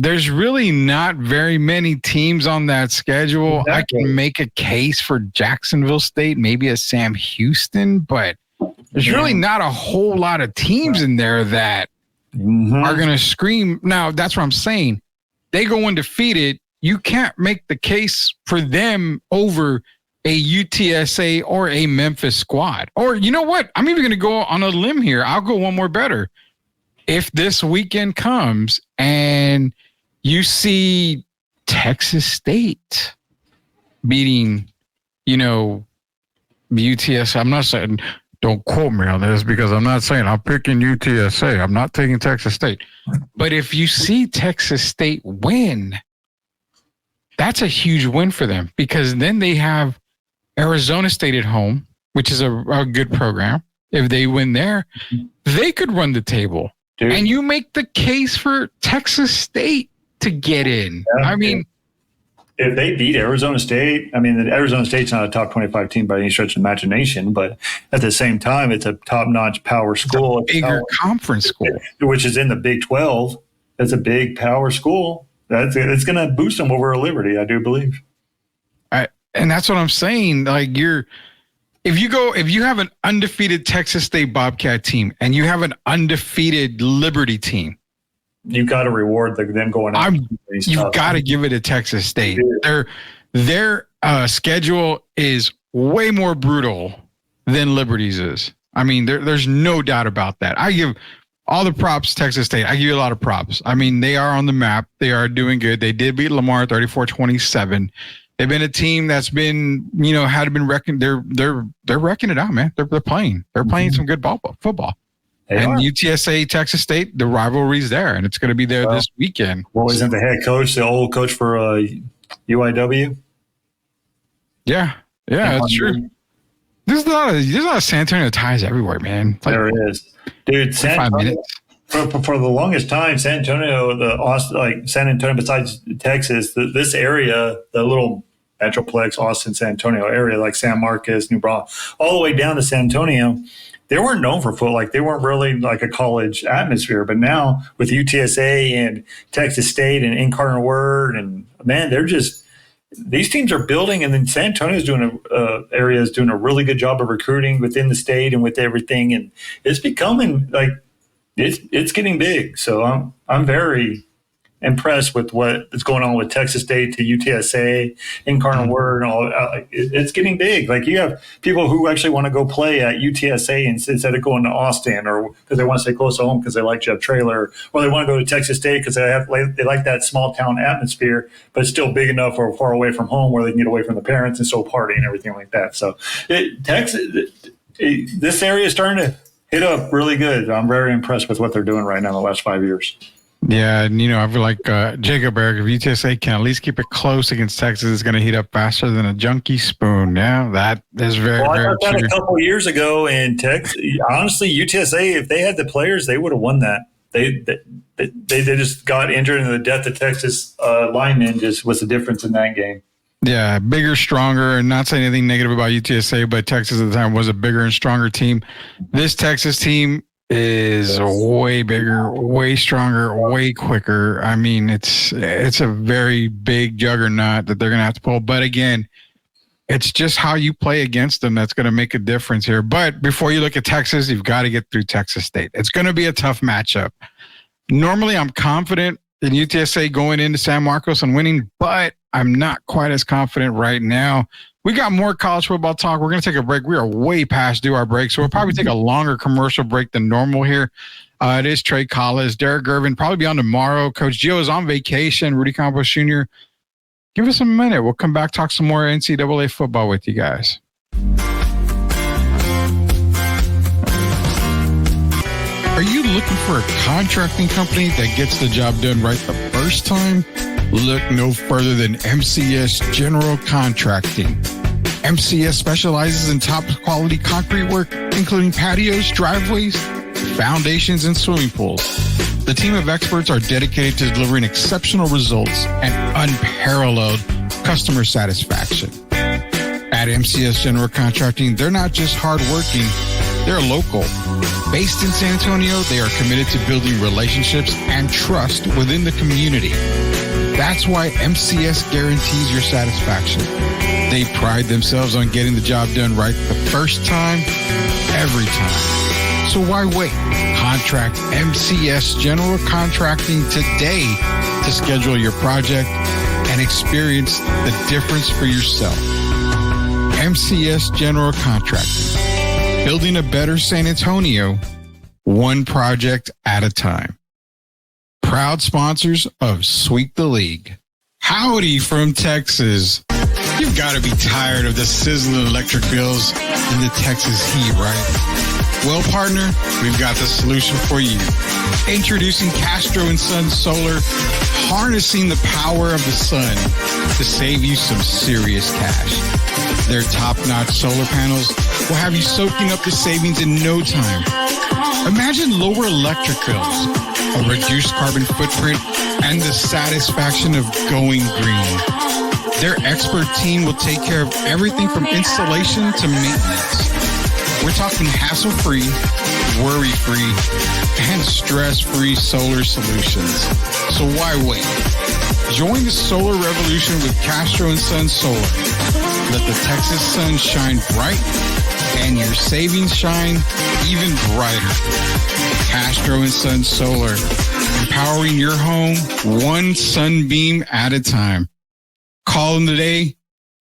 there's really not very many teams on that schedule. Exactly. I can make a case for Jacksonville State, maybe a Sam Houston, but there's really not a whole lot of teams in there that are going to scream. Now, that's what I'm saying. They go undefeated. You can't make the case for them over a UTSA or a Memphis squad. Or you know what? I'm even going to go on a limb here. I'll go one more better. If this weekend comes and you see Texas State beating, UTSA, I'm not saying, don't quote me on this because I'm not saying I'm picking UTSA. I'm not taking Texas State. But if you see Texas State win, that's a huge win for them because then they have Arizona State at home, which is a good program. If they win there, they could run the table. Dude. And you make the case for Texas State to get in. Yeah, I mean, if they beat Arizona State, Arizona State's not a top 25 team by any stretch of imagination, but at the same time, it's a top-notch power school. It's a bigger conference school. Which is in the Big 12. That's a big power school. It's going to boost them over a Liberty, I do believe. And that's what I'm saying. Like if you have an undefeated Texas State Bobcat team and you have an undefeated Liberty team, you've got to reward them going out. You've got to give it to Texas State. Their schedule is way more brutal than Liberty's is. I mean, there's no doubt about that. I give all the props to Texas State. I give you a lot of props. I mean, they are on the map. They are doing good. They did beat Lamar 34-27. They've been a team that's been, had been reckoned. They're wrecking it out, man. They're playing. They're playing some good football. UTSA, Texas State, the rivalry's there, and it's going to be there this weekend. Well, wasn't the head coach, the old coach for UIW? Yeah, that's true. There's a lot of San Antonio ties everywhere, man. There is, dude. San Antonio, for the longest time, San Antonio, San Antonio, besides Texas, this area, the little Metroplex, Austin, San Antonio area, like San Marcos, New Braunfels, all the way down to San Antonio, they weren't known for football. Like they weren't really like a college atmosphere. But now with UTSA and Texas State and Incarnate Word, and man, these teams are building. And then San Antonio's area is doing a really good job of recruiting within the state and with everything. And it's becoming like it's getting big. So I'm very impressed with what is going on with Texas State to UTSA, Incarnate Word, and all. It's getting big. Like you have people who actually want to go play at UTSA instead of going to Austin, or because they want to stay close to home because they like Jeff Traylor, or they want to go to Texas State because they like that small town atmosphere, but it's still big enough or far away from home where they can get away from the parents and still party and everything like that. So this area is starting to hit up really good. I'm very impressed with what they're doing right now in the last 5 years. Yeah, and I feel like Jacob Eric, if UTSA can at least keep it close against Texas, it's going to heat up faster than a junkie spoon. Yeah, that is very, very true. I thought that a couple of years ago in Texas. Honestly, UTSA, if they had the players, they would have won that. They just got injured, and the death of Texas linemen just was the difference in that game. Yeah, bigger, stronger, and not saying anything negative about UTSA, but Texas at the time was a bigger and stronger team. This Texas team is way bigger, way stronger, way quicker. I mean, it's a very big juggernaut that they're going to have to pull. But again, it's just how you play against them that's going to make a difference here. But before you look at Texas, you've got to get through Texas State. It's going to be a tough matchup. Normally, I'm confident in UTSA going into San Marcos and winning, but I'm not quite as confident right now. We got more college football talk. We're going to take a break. We are way past due our break, so we'll probably take a longer commercial break than normal here. It is Trey Collis, Derek Gervin, probably be on tomorrow. Coach Gio is on vacation. Rudy Campos Jr. Give us a minute. We'll come back, talk some more NCAA football with you guys. Are you looking for a contracting company that gets the job done right the first time? Look no further than MCS General Contracting. MCS specializes in top quality concrete work, including patios, driveways, foundations, and swimming pools. The team of experts are dedicated to delivering exceptional results and unparalleled customer satisfaction. At MCS General Contracting, they're not just hardworking, They're local. Based in San Antonio, they are committed to building relationships and trust within the community. That's why MCS guarantees your satisfaction. They pride themselves on getting the job done right the first time, every time. So why wait? Contract MCS General Contracting today to schedule your project and experience the difference for yourself. MCS General Contracting. Building a better San Antonio, one project at a time. Proud sponsors of Sweep the League. Howdy from Texas. You've got to be tired of the sizzling electric bills and the Texas heat, right? Well, partner, we've got the solution for you. Introducing Castro & Sons Solar, harnessing the power of the sun to save you some serious cash. Their top-notch solar panels will have you soaking up the savings in no time. Imagine lower electric bills, a reduced carbon footprint, and the satisfaction of going green. Their expert team will take care of everything from installation to maintenance. We're talking hassle-free, worry-free, and stress-free solar solutions. So why wait? Join the solar revolution with Castro & Sons Solar. Let the Texas sun shine bright and your savings shine even brighter. Castro & Sons Solar, empowering your home one sunbeam at a time. Call them today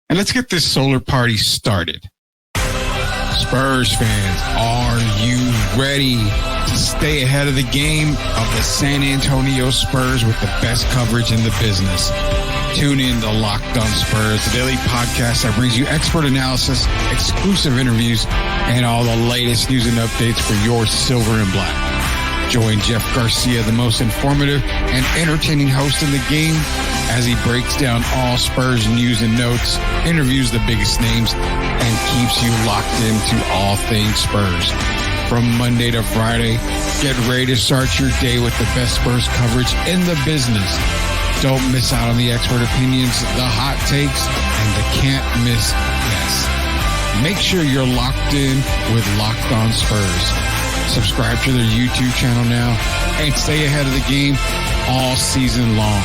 and let's get this solar party started. Spurs fans, are you ready to stay ahead of the game of the San Antonio Spurs with the best coverage in the business? Tune in to Locked On Spurs, the daily podcast that brings you expert analysis, exclusive interviews, and all the latest news and updates for your silver and black. Join Jeff Garcia, the most informative and entertaining host in the game, as he breaks down all Spurs news and notes, interviews the biggest names, and keeps you locked into all things Spurs. From Monday to Friday, get ready to start your day with the best Spurs coverage in the business. Don't miss out on the expert opinions, the hot takes, and the can't-miss guests. Make sure you're locked in with Locked On Spurs. Subscribe to their YouTube channel now and stay ahead of the game all season long.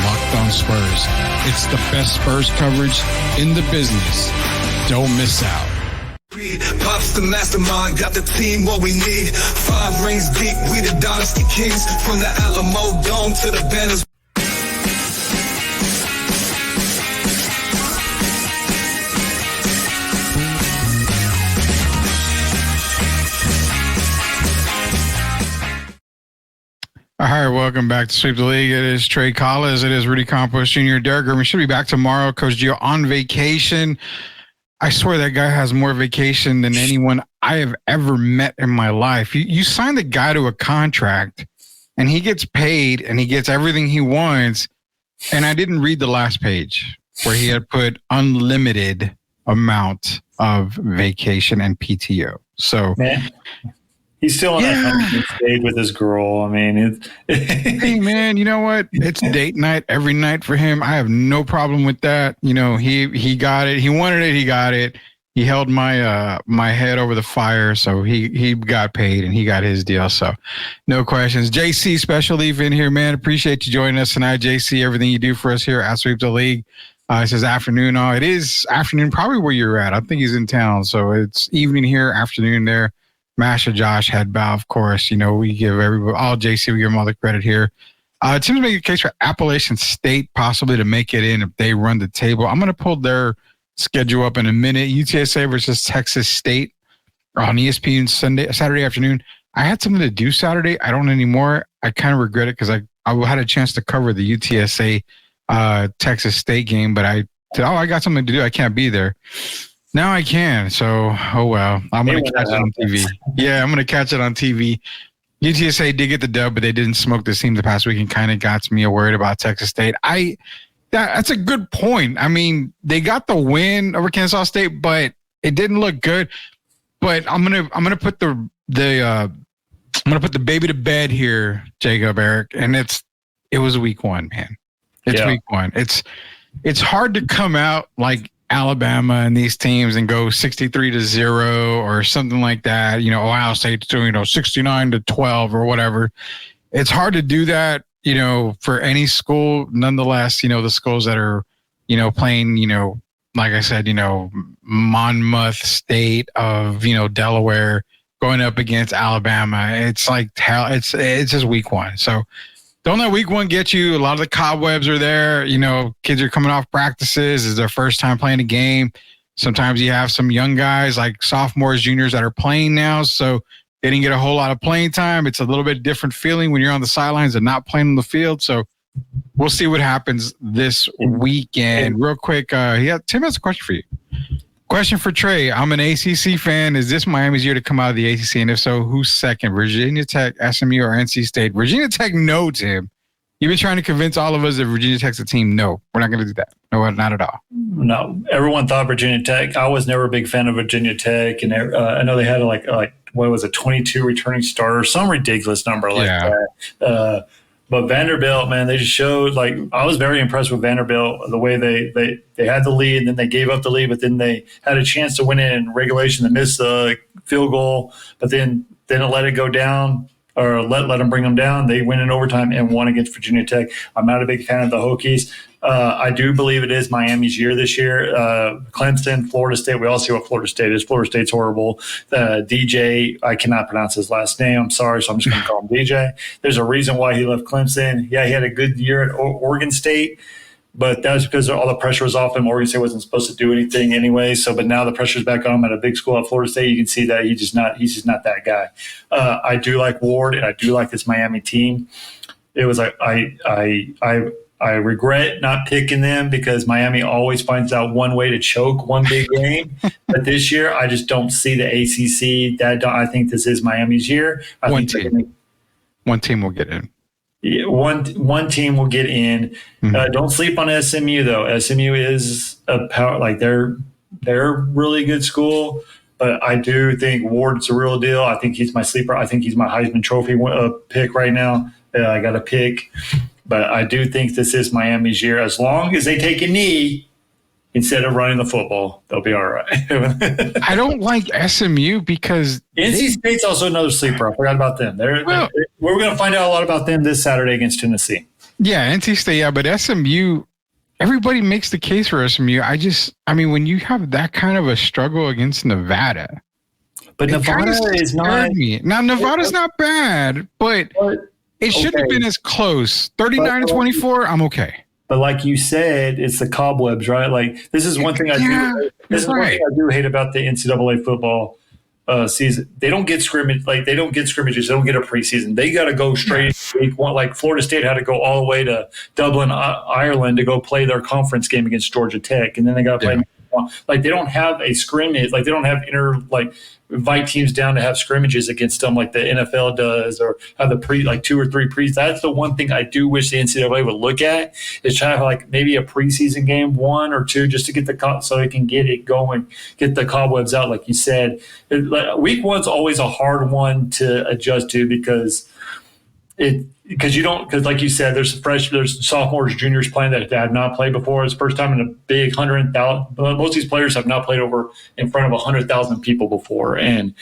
Locked On Spurs. It's the best Spurs coverage in the business. Don't miss out. Pops the mastermind, got the team what we need. 5 rings deep, we the Dynasty Kings. From the Alamo Dome to the banners. All right, welcome back to Sweep the League. It is Trey Collis. It is Rudy Campos Jr. Derek German should be back tomorrow. Coach Gio on vacation. I swear that guy has more vacation than anyone I have ever met in my life. You sign the guy to a contract, and he gets paid, and he gets everything he wants. And I didn't read the last page where he had put unlimited amount of vacation and PTO. So, man, he's still on that stage with his girl. I mean, hey man, you know what? It's date night every night for him. I have no problem with that. You know, he got it. He wanted it. He got it. He held my my head over the fire, so he got paid and he got his deal. So, no questions. JC, special leave in here, man. Appreciate you joining us tonight, JC. Everything you do for us here at Sweep the League. It says afternoon. Oh, it is afternoon, probably where you're at. I think he's in town, so it's evening here, afternoon there. Masha, Josh, head bow, of course. You know, we give everybody, all JC, we give them all the credit here. It seems to make a case for Appalachian State possibly to make it in if they run the table. I'm going to pull their schedule up in a minute. UTSA versus Texas State on ESPN Saturday afternoon. I had something to do Saturday. I don't anymore. I kind of regret it because I had a chance to cover the UTSA Texas State game, but I got something to do. I can't be there. Now I can. So, oh well. I'm going to catch it on TV. Yeah, I'm going to catch it on TV. UTSA did get the dub, but they didn't smoke this team the past week and kind of got me worried about Texas State. That's a good point. I mean, they got the win over Kansas State, but it didn't look good. But I'm gonna put the baby to bed here, Jacob, Eric, and it was week one, man. It's week one. It's hard to come out like Alabama and these teams and go 63-0 or something like that. Ohio State's doing 69-12 or whatever. It's hard to do that, for any school. Nonetheless, the schools that are, playing, like I said, Monmouth State of, Delaware going up against Alabama. It's like it's just week one. So don't let week one get you. A lot of the cobwebs are there. Kids are coming off practices. It's their first time playing a game. Sometimes you have some young guys like sophomores, juniors that are playing now. So they didn't get a whole lot of playing time. It's a little bit different feeling when you're on the sidelines and not playing on the field. So we'll see what happens this weekend. Real quick, Tim has a question for you. Question for Trey. I'm an ACC fan. Is this Miami's year to come out of the ACC? And if so, who's second? Virginia Tech, SMU, or NC State? Virginia Tech, no, Tim. You've been trying to convince all of us that Virginia Tech's a team. No, we're not going to do that. No, not at all. No, everyone thought Virginia Tech. I was never a big fan of Virginia Tech, and I know they had like what was it, 22 returning starters, some ridiculous number like that. But Vanderbilt, man, they just showed, I was very impressed with Vanderbilt, the way they had the lead, and then they gave up the lead, but then they had a chance to win it in regulation. They missed the field goal, but then they didn't let it go down or let them bring them down. They win in overtime and won against Virginia Tech. I'm not a big fan of the Hokies. I do believe it is Miami's year this year. Clemson, Florida State, we all see what Florida State is. Florida State's horrible. DJ, I cannot pronounce his last name. I'm sorry, so I'm just going to call him DJ. There's a reason why he left Clemson. Yeah, he had a good year at Oregon State, but that was because all the pressure was off him. Oregon State wasn't supposed to do anything anyway. But now the pressure's back on him at a big school at Florida State. You can see that he's just not that guy. I do like Ward, and I do like this Miami team. It was like I regret not picking them because Miami always finds out one way to choke one big game. But this year, I just don't see the ACC. I think this is Miami's year. One team will get in. Yeah, one team will get in. Mm-hmm. Don't sleep on SMU though. SMU is a power. They're a really good school. But I do think Ward's a real deal. I think he's my sleeper. I think he's my Heisman Trophy pick right now. I got a pick. But I do think this is Miami's year. As long as they take a knee instead of running the football, they'll be all right. I don't like SMU because NC State's also another sleeper. I forgot about them. We're going to find out a lot about them this Saturday against Tennessee. Yeah, NC State, yeah. But SMU, everybody makes the case for SMU. When you have that kind of a struggle against Nevada. But Nevada is not. Now, Nevada's not bad, but it shouldn't have been as close. 39-24, I'm okay. But like you said, it's the cobwebs, right? This is one thing I do. This is one thing I do hate about the NCAA football season. They don't get scrimmage. They don't get scrimmages. They don't get a preseason. They got to go straight. Like Florida State had to go all the way to Dublin, Ireland, to go play their conference game against Georgia Tech, and then they got to play. Yeah. They don't have a scrimmage. They don't have invite teams down to have scrimmages against them like the NFL does, or have the 2 or 3 pre's. That's the one thing I do wish the NCAA would look at, is try to have maybe a preseason game, 1 or 2, just to get so they can get it going, get the cobwebs out. Like you said, week one's always a hard one to adjust to because like you said, there's sophomores, juniors playing that have not played before. It's the first time in a big 100,000. Most of these players have not played in front of 100,000 people before, and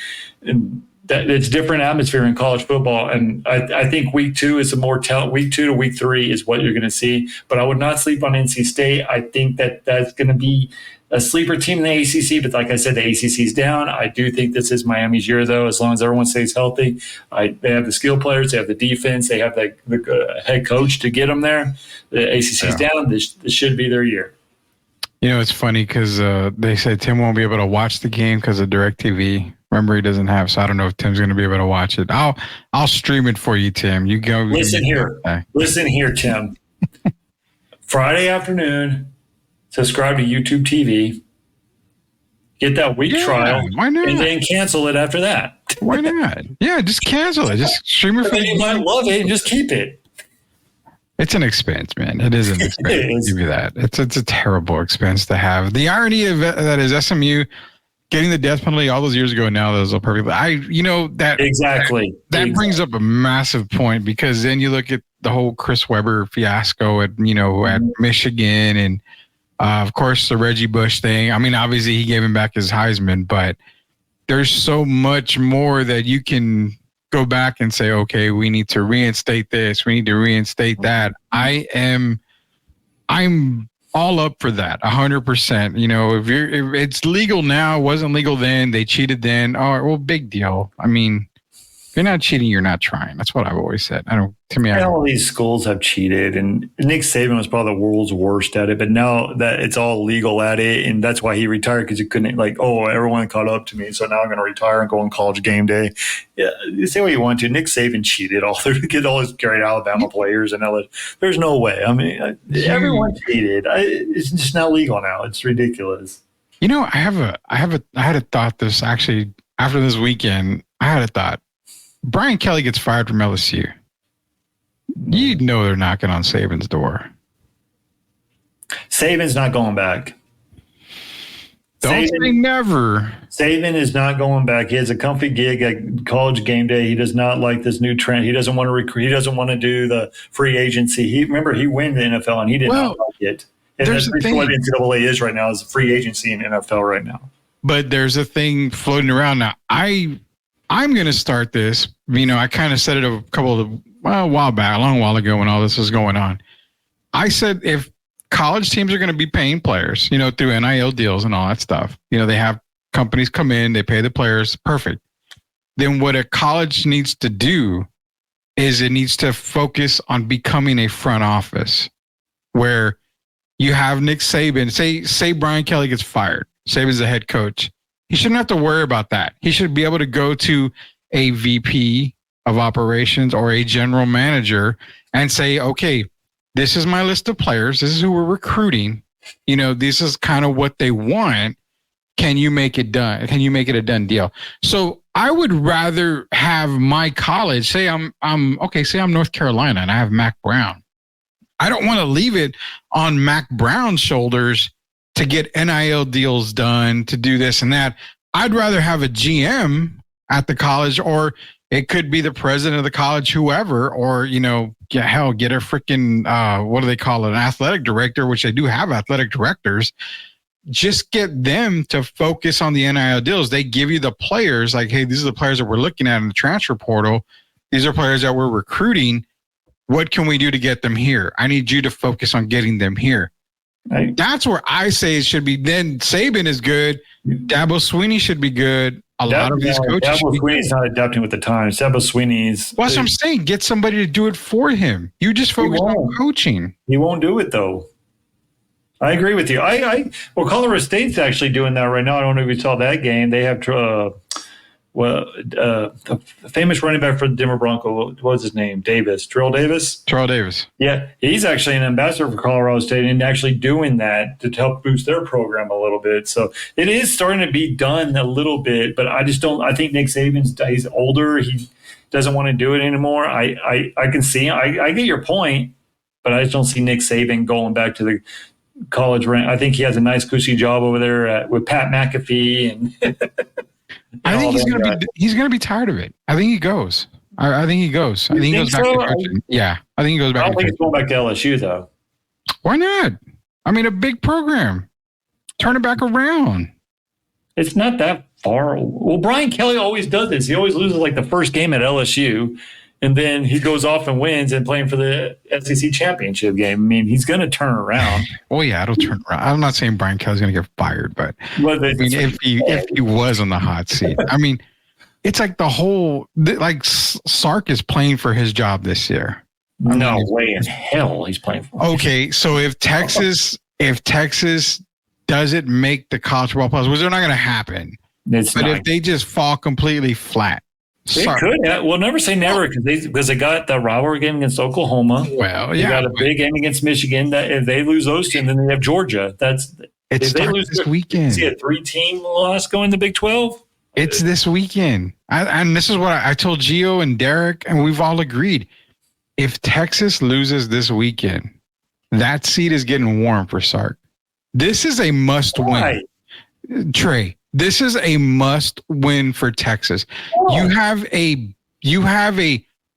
that it's different atmosphere in college football. And I think week 2 is a more week 2 to week 3 is what you're going to see. But I would not sleep on NC State. I think that's going to be a sleeper team in the ACC, but like I said, the ACC is down. I do think this is Miami's year, though, as long as everyone stays healthy. They have the skill players, they have the defense, they have the head coach to get them there. The ACC is down. This should be their year. It's funny because they said Tim won't be able to watch the game because of DirecTV. Remember, he doesn't have, so I don't know if Tim's going to be able to watch it. I'll stream it for you, Tim. You go. Listen here, Tim. Friday afternoon. Subscribe to YouTube TV, get that week trial, why not? And then cancel it after that. Why not? Yeah, just cancel it. Just stream it. You might love it and just keep it. It's an expense, man. It is an expense. I'll give you that. It's a terrible expense to have. The irony of that is SMU getting the death penalty all those years ago. Now those are perfectly. That brings up a massive point, because then you look at the whole Chris Webber fiasco at Michigan, and Of course, the Reggie Bush thing. I mean, obviously he gave him back his Heisman, but there's so much more that you can go back and say, okay, we need to reinstate this. We need to reinstate that. I'm all up for that 100%. You know, if it's legal now, it wasn't legal then, they cheated then. Oh, well, big deal. I mean, if you're not cheating, you're not trying. That's what I've always said. All these schools have cheated, and Nick Saban was probably the world's worst at it. But now that it's all legal at it, and that's why he retired, because he couldn't, like, oh, everyone caught up to me, so now I'm going to retire and go on College Game Day. Yeah, you say what you want to. Nick Saban cheated get all his great Alabama players, and there's no way. I mean, everyone cheated. It's just not legal now. It's ridiculous. You know, I had a thought this actually after this weekend. I had a thought. Brian Kelly gets fired from LSU. You know they're knocking on Saban's door. Saban's not going back. Don't say never. Saban is not going back. He has a comfy gig at College Game Day. He does not like this new trend. He doesn't want to recruit. He doesn't want to do the free agency. He won the NFL, and he did not like it. And that's what NCAA is right now, is free agency in NFL right now. But there's a thing floating around now. I'm going to start this. You know, I kind of said it a long while ago when all this was going on. I said, if college teams are going to be paying players, you know, through NIL deals and all that stuff, you know, they have companies come in, they pay the players, perfect. Then what a college needs to do is it needs to focus on becoming a front office where you have Nick Saban, say Brian Kelly gets fired. Saban's the head coach. He shouldn't have to worry about that. He should be able to go to a VP of operations or a general manager and say, okay, this is my list of players. This is who we're recruiting. You know, this is kind of what they want. Can you make it done? Can you make it a done deal? So I would rather have my college, say I'm North Carolina and I have Mac Brown. I don't want to leave it on Mac Brown's shoulders to get NIL deals done, to do this and that. I'd rather have a GM at the college, or it could be the president of the college, whoever, or, you know, get a freaking, what do they call it? An athletic director, which they do have athletic directors. Just get them to focus on the NIL deals. They give you the players like, hey, these are the players that we're looking at in the transfer portal. These are players that we're recruiting. What can we do to get them here? I need you to focus on getting them here. Right. That's where I say it should be. Then Saban is good. Dabo Swinney should be good. A lot of these coaches. Dabo Swinney's not adapting with the times. Dabo Swinney's. Well, that's what I'm saying. Get somebody to do it for him. You just focus on coaching. He won't do it, though. I agree with you. Well, Colorado State's actually doing that right now. I don't know if you saw that game. They have the famous running back for the Denver Broncos. What was his name? Terrell Davis. Terrell Davis. Yeah, he's actually an ambassador for Colorado State and actually doing that to help boost their program a little bit. So it is starting to be done a little bit, but I just don't. I think Nick he's older. He doesn't want to do it anymore. I can see. I get your point, but I just don't see Nick Saban going back to the college rank. I think he has a nice cushy job over there with Pat McAfee and. I think he's gonna be tired of it. I think he goes. I think he goes. I think he goes back to coaching. Yeah, I think he goes back. I don't think he's going back to LSU though. Why not? I mean, a big program. Turn it back around. It's not that far. Well, Brian Kelly always does this. He always loses like the first game at LSU, and then he goes off and wins and playing for the SEC championship game. I mean, he's going to turn around. Oh yeah, it'll turn around. I'm not saying Brian Kelly's going to get fired, but I mean, if he was on the hot seat, I mean, it's like the whole Sark is playing for his job this year. No way in hell he's playing for. Okay, so if Texas doesn't make the college football playoffs, which they're not going to happen, if they just fall completely flat. They could. Yeah. We'll never say never because they got the rivalry game against Oklahoma. Well, yeah. They got a big game against Michigan. That if they lose those two, and then they have Georgia. It's this weekend. See a 3-team loss going to Big 12. It's this weekend, and this is what I told Gio and Derek, and we've all agreed. If Texas loses this weekend, that seat is getting warm for Sark. This is a must-win, Trey. This is a must-win for Texas. You have a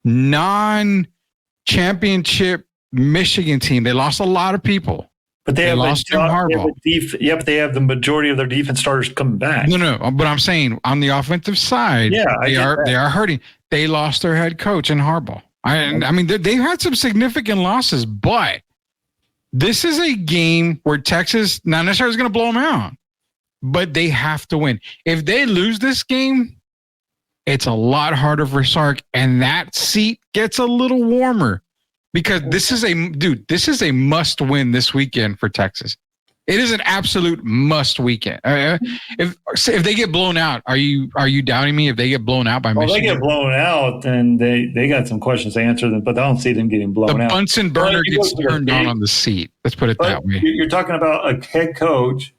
non-championship Michigan team. They lost a lot of people. But they have lost Jim Harbaugh. But they have the majority of their defense starters coming back. No, but I'm saying on the offensive side, they are hurting. They lost their head coach in Harbaugh. I mean, they've had some significant losses, but this is a game where Texas not necessarily is going to blow them out, but they have to win. If they lose this game, it's a lot harder for Sark, and that seat gets a little warmer because this is a must win this weekend for Texas. It is an absolute must weekend. If they get blown out, are you doubting me? If they get blown out by Michigan, they get blown out, then they got some questions to answer them, but I don't see them getting blown out. The Bunsen burner gets turned on the seat. Let's put it that way. You're talking about a head coach,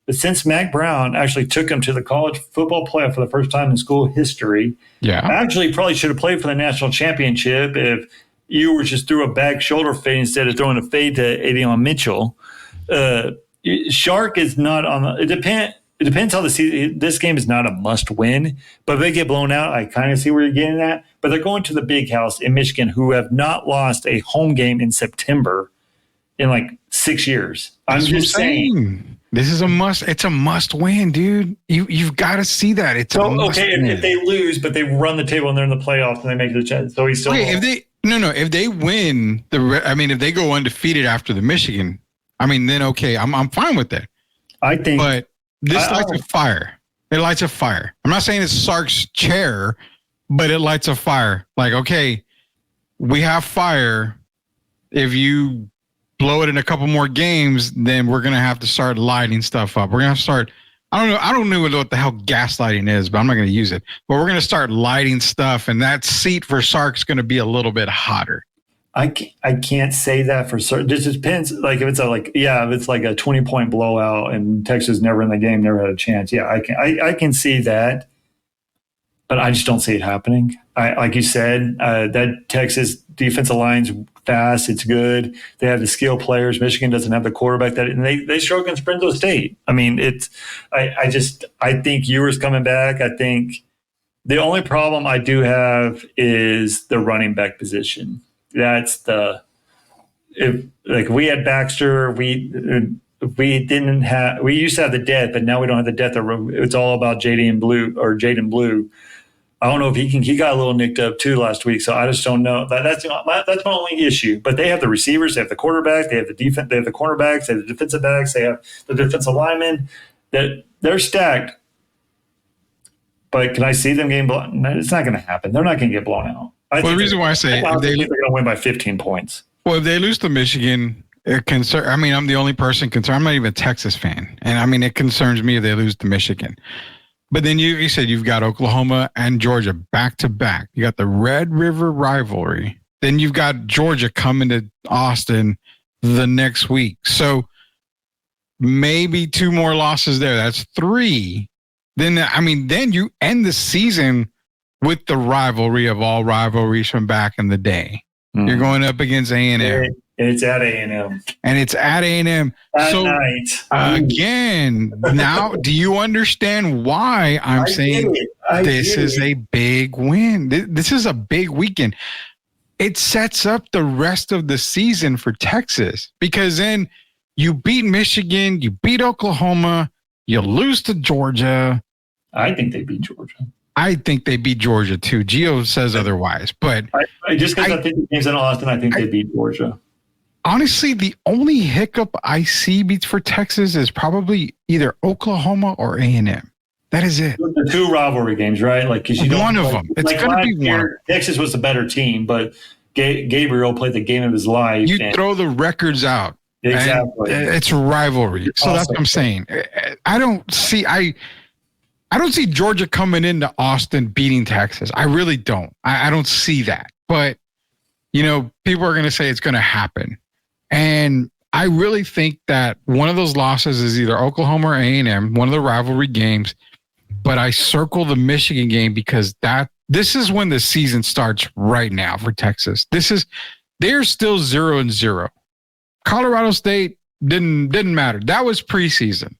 but since Mac Brown actually took him to the college football playoff for the first time in school history, actually probably should have played for the national championship if you were just threw a back shoulder fade instead of throwing a fade to Adion Mitchell. Shark is not on. It depends how this game is not a must win, but if they get blown out, I kind of see where you're getting at. But they're going to the Big House in Michigan, who have not lost a home game in September in like 6 years. I'm just saying. This is a must. It's a must win, dude. You've got to see that. It's a must win. If they lose, but they run the table and they're in the playoffs and they make the chance, so he's still. If they win if they go undefeated after the Michigan. I mean, then okay, I'm fine with that. I think, but this lights a fire. It lights a fire. I'm not saying it's Sark's chair, but it lights a fire. Like, okay, we have fire. If you blow it in a couple more games, then we're gonna have to start lighting stuff up. We're gonna start. I don't know what the hell gaslighting is, but I'm not gonna use it. But we're gonna start lighting stuff, and that seat for Sark's gonna be a little bit hotter. I can't say that for certain. It just depends. Like if it's like a 20-point blowout and Texas never in the game, never had a chance. Yeah, I can see that, but I just don't see it happening. Like you said, that Texas defensive line's fast. It's good. They have the skill players. Michigan doesn't have the quarterback and they struggle against Fresno State. I mean, I think Ewers coming back. I think the only problem I do have is the running back position. That's if we had Baxter, we used to have the depth, but now we don't have the depth. It's all about Jaden Blue. I don't know if he got a little nicked up too last week, so I just don't know. That's my only issue. But they have the receivers, they have the quarterback, they have the defense, they have the cornerbacks, they have the defensive backs, they have the defensive linemen. That they're stacked. But can I see them getting blown? No, it's not going to happen. They're not going to get blown out. The reason why I say they're going to win by 15 points. Well, if they lose to Michigan, I'm the only person concerned. I'm not even a Texas fan. And I mean, it concerns me if they lose to Michigan. But then you said you've got Oklahoma and Georgia back to back. You got the Red River rivalry. Then you've got Georgia coming to Austin the next week. So maybe 2 more losses there. That's 3. Then you end the season with the rivalry of all rivalries from back in the day. You're going up against A&M. It's at A&M. And it's at A&M. So night. Again, now do you understand why I'm saying this is a big win? This is a big weekend. It sets up the rest of the season for Texas because then you beat Michigan, you beat Oklahoma, you lose to Georgia. I think they beat Georgia. I think they beat Georgia too. Gio says otherwise, but just because I think the game's in Austin, I think they beat Georgia. Honestly, the only hiccup I see beats for Texas is probably either Oklahoma or A&M. That is it. The 2 rivalry games, right? Like one of them. It's going to be one. Texas was the better team, but Gabriel played the game of his life. You throw the records out. Exactly. It's rivalry. So that's what I'm saying. I don't see Georgia coming into Austin beating Texas. I really don't. I don't see that. But, people are going to say it's going to happen. And I really think that one of those losses is either Oklahoma or A&M, one of the rivalry games. But I circle the Michigan game because this is when the season starts right now for Texas. They're still 0-0. Colorado State didn't matter. That was preseason.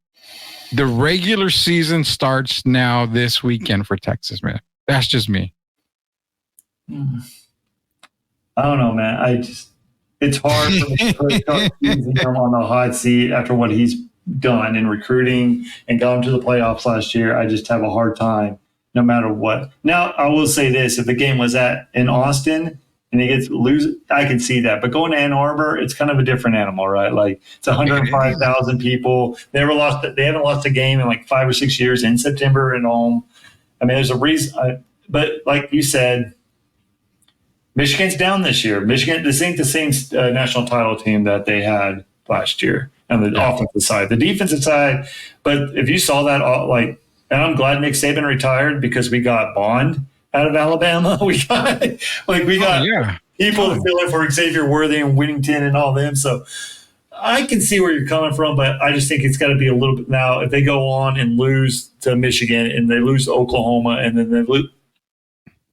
The regular season starts now this weekend for Texas, man. That's just me. I don't know, man. it's hard for me to put Sarkisian on the hot seat after what he's done in recruiting and gone to the playoffs last year. I just have a hard time no matter what. Now, I will say this. If the game was in Austin and he gets lose, I can see that. But going to Ann Arbor, it's kind of a different animal, right? Like it's 105,000 people. They haven't lost a game in like 5 or 6 years in September at home. I mean, there's a reason. But like you said, Michigan's down this year. Michigan, this ain't the same national title team that they had last year on the offensive side. The defensive side, but if you saw that, and I'm glad Nick Saban retired because we got Bond out of Alabama. We got people filling for Xavier Worthy and Whittington and all them. So I can see where you're coming from, but I just think it's got to be a little bit now. If they go on and lose to Michigan and they lose to Oklahoma and then they lose.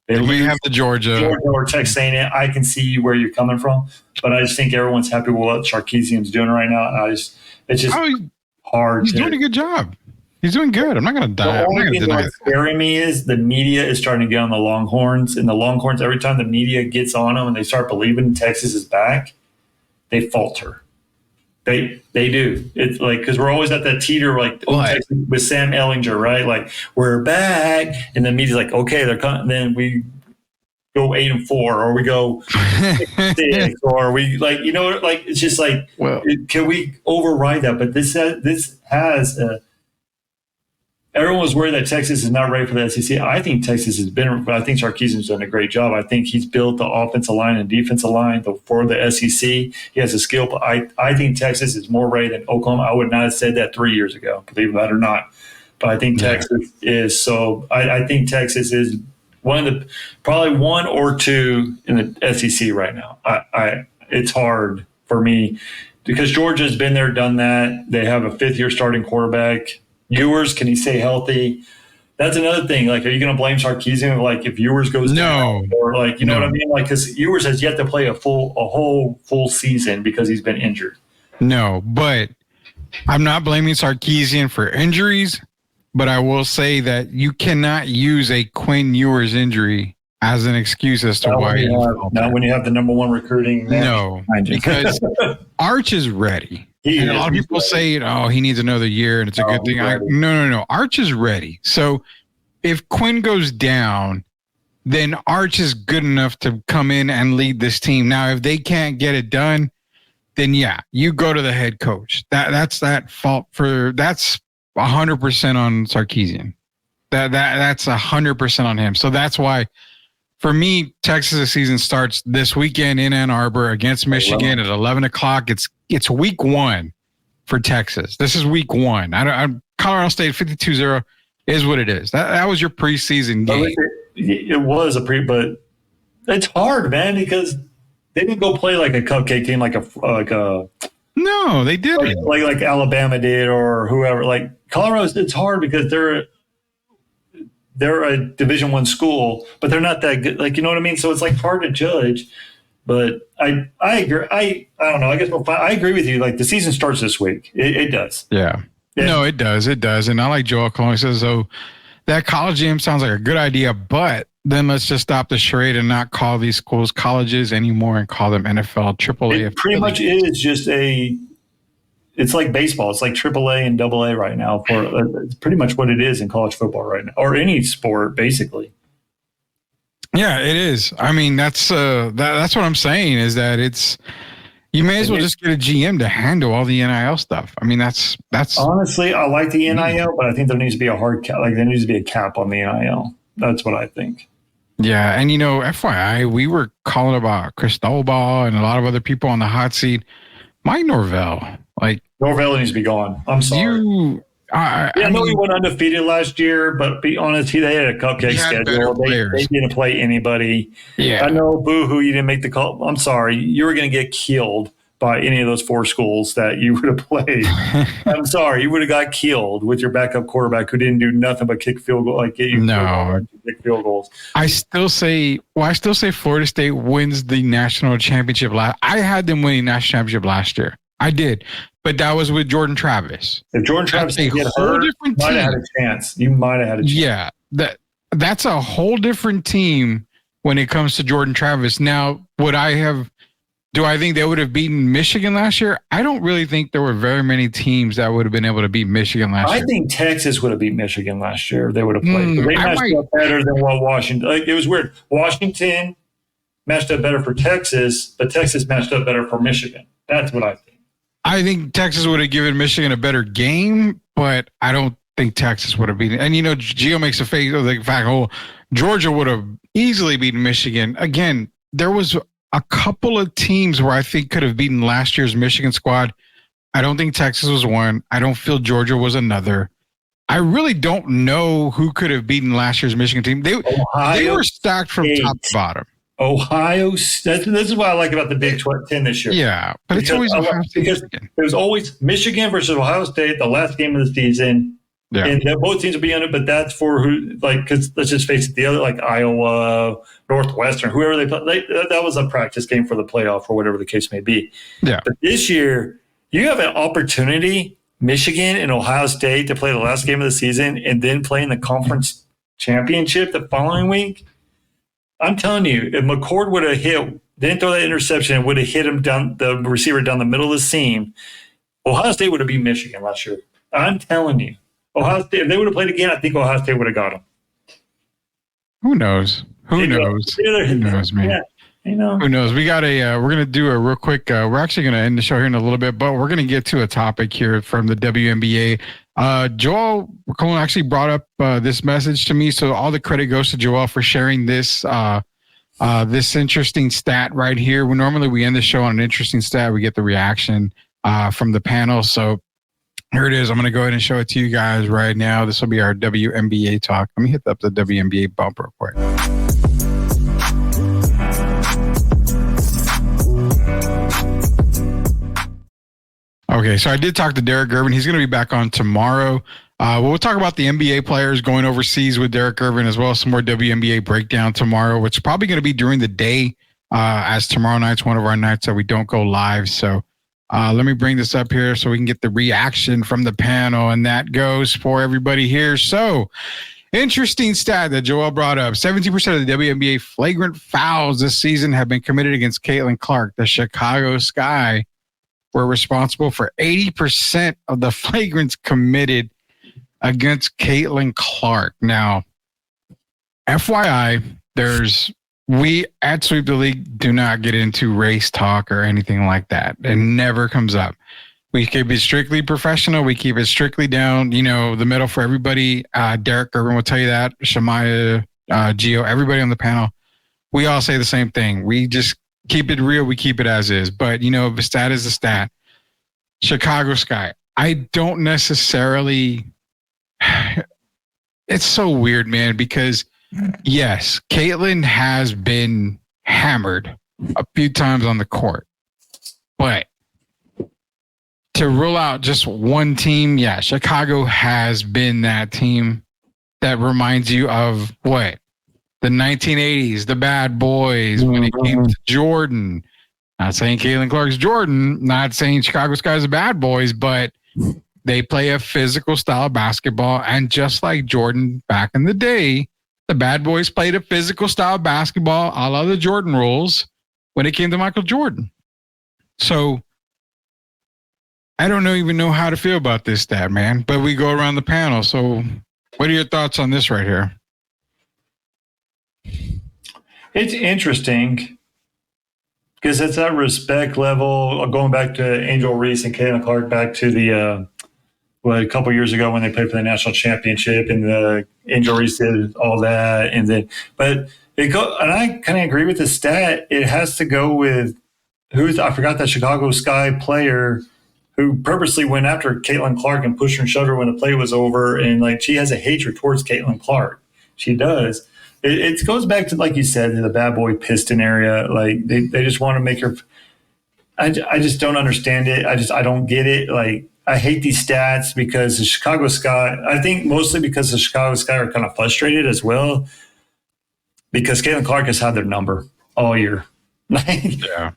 We have the Georgia or Texas A&M. I can see where you're coming from, but I just think everyone's happy with what Sarkisian's doing right now. It's just hard. He's doing a good job. He's doing good. I'm not going to die. The only thing that's scaring me is the media is starting to get on the Longhorns, and the Longhorns, every time the media gets on them and they start believing Texas is back, they falter. They do. It's like because we're always at that teeter, like with Sam Ellinger, right? Like we're back, and the media's like, okay, they're coming. Then we go 8-4, or we go 6, or we like it's just like, can we override that? But this has everyone was worried that Texas is not ready for the SEC. I think Texas has been, but I think Sarkisian's done a great job. I think he's built the offensive line and defensive line for the SEC. He has a skill, but I think Texas is more ready than Oklahoma. I would not have said that 3 years ago, believe that or not. But I think Texas is so. I think Texas is probably one or two in the SEC right now. It's hard for me because Georgia's been there, done that. They have a 5th-year starting quarterback. Ewers, can he stay healthy? That's another thing. Like, are you going to blame Sarkisian? Like, if Ewers goes down, or like, you know what I mean? Like, because Ewers has yet to play a whole full season because he's been injured. No, but I'm not blaming Sarkisian for injuries. But I will say that you cannot use a Quinn Ewers injury as an excuse as to why. Not when you have the number one recruiting. No, because Arch is ready. And a lot of people say, "Oh, he needs another year, and it's a good thing." No. Arch is ready. So if Quinn goes down, then Arch is good enough to come in and lead this team. Now, if they can't get it done, then you go to the head coach. That's 100% on Sarkisian. That's 100% on him. So that's why, for me, Texas' season starts this weekend in Ann Arbor against Michigan at 11 o'clock. It's week 1 for Texas. This is week 1. Colorado State 52-0 is what it is. That was your preseason game. It was but it's hard, man, because they didn't go play like a cupcake team, like a. No, they didn't. Like Alabama did or whoever. Like Colorado, it's hard because they're a Division I school, but they're not that good. Like, you know what I mean? So it's like hard to judge. But I agree. I don't know. I guess I agree with you. Like the season starts this week. It does. Yeah. No, it does. It does. And I like Joel Cologne says, so that college game sounds like a good idea, but then let's just stop the charade and not call these schools colleges anymore and call them NFL, AAA. It pretty much is just it's like baseball. It's like AAA and AA right now. It's pretty much what it is in college football right now, or any sport, basically. Yeah, it is. I mean, that's what I'm saying is that you may as well just get a GM to handle all the NIL stuff. I mean, that's honestly, I like the NIL, but I think there needs to be a hard cap. Like there needs to be a cap on the NIL. That's what I think. Yeah, and FYI, we were calling about Cristobal and a lot of other people on the hot seat. Mike Norvell, Norvell needs to be gone. I'm sorry. I know he went undefeated last year, but be honest, they had a cupcake schedule. They didn't play anybody. Yeah, I know. Boo-hoo, you didn't make the call. I'm sorry. You were going to get killed by any of those 4 schools that you would have played. I'm sorry. You would have got killed with your backup quarterback who didn't do nothing but kick field goal, kick field goals. I still say Florida State wins the national championship. I had them winning national championship last year. I did. But that was with Jordan Travis. If Jordan Travis didn't get hurt, you might have had a chance. You might have had a chance. Yeah, that's a whole different team when it comes to Jordan Travis. Now, would I have Do I think they would have beaten Michigan last year? I don't really think there were very many teams that would have been able to beat Michigan last year. I think Texas would have beat Michigan last year if they would have played. They matched up better than what Washington. Like, it was weird. Washington matched up better for Texas, but Texas matched up better for Michigan. That's what I think. I think Texas would have given Michigan a better game, but I don't think Texas would have beaten. And, Gio makes a face of the fact, Georgia would have easily beaten Michigan. Again, there was a couple of teams where I think could have beaten last year's Michigan squad. I don't think Texas was one. I don't feel Georgia was another. I really don't know who could have beaten last year's Michigan team. They were stacked from top to bottom. Ohio. This is what I like about the Big 10 this year. Yeah, but it's always Ohio State. Because it was always Michigan versus Ohio State, the last game of the season. Yeah. And both teams will be on it, but that's for who, because let's just face it, the other, like Iowa, Northwestern, whoever they play, that was a practice game for the playoff or whatever the case may be. Yeah. But this year, you have an opportunity, Michigan and Ohio State, to play the last game of the season and then play in the conference championship the following week. I'm telling you, if McCord would have didn't throw that interception and would have hit him down, the receiver down the middle of the seam, Ohio State would have beat Michigan last year. I'm telling you. Ohio State, if they would have played again, I think Ohio State would have got them. Who knows? Who knows, man? Yeah, Who knows? We got we're going to do a real quick, we're actually going to end the show here in a little bit, but we're going to get to a topic here from the WNBA. Joel Colon actually brought up this message to me, so all the credit goes to Joel for sharing this this interesting stat right here. Normally we end the show on an interesting stat. We get the reaction from the panel, so here it is. I'm going to go ahead and show it to you guys right now. This will be our WNBA talk. Let me hit up the WNBA bump real quick. Okay, so I did talk to Derek Irvin. He's going to be back on tomorrow. We'll talk about the NBA players going overseas with Derek Irvin, as well as some more WNBA breakdown tomorrow, which is probably going to be during the day, as tomorrow night's one of our nights that we don't go live. So let me bring this up here so we can get the reaction from the panel, and that goes for everybody here. So, interesting stat that Joel brought up. 17% of the WNBA flagrant fouls this season have been committed against Caitlin Clark. The Chicago Sky were responsible for 80% of the flagrants committed against Caitlin Clark. Now, FYI, we at Sweep the League do not get into race talk or anything like that. It never comes up. We keep it strictly professional. We keep it strictly down, the middle for everybody. Derek Irvin will tell you that. Shamaya, Gio, everybody on the panel. We all say the same thing. We just keep it real. We keep it as is. But, the stat is the stat. Chicago Sky. I don't necessarily... It's so weird, man, because... Yes, Caitlin has been hammered a few times on the court, but to rule out just one team, yeah, Chicago has been that team that reminds you of what? The 1980s, the bad boys when it came to Jordan. Not saying Caitlin Clark's Jordan, not saying Chicago Sky's the bad boys, but they play a physical style of basketball, and just like Jordan back in the day, the bad boys played a physical style of basketball a la the Jordan rules when it came to Michael Jordan. So I don't even know how to feel about this stat, man, but we go around the panel. So what are your thoughts on this right here? It's interesting because it's that respect level, going back to Angel Reese and Caitlin Clark, back to the a couple years ago when they played for the national championship, and the Angel Reese did all that, and I kind of agree with the stat. It has to go with I forgot that Chicago Sky player who purposely went after Caitlin Clark and pushed her and shoved her when the play was over, and she has a hatred towards Caitlin Clark. She does. It goes back to, like you said, to the bad boy Piston area. They just want to make her. I just don't understand it. I don't get it. I hate these stats because the Chicago Sky, I think mostly because the Chicago Sky are kind of frustrated as well because Caitlin Clark has had their number all year. Yeah.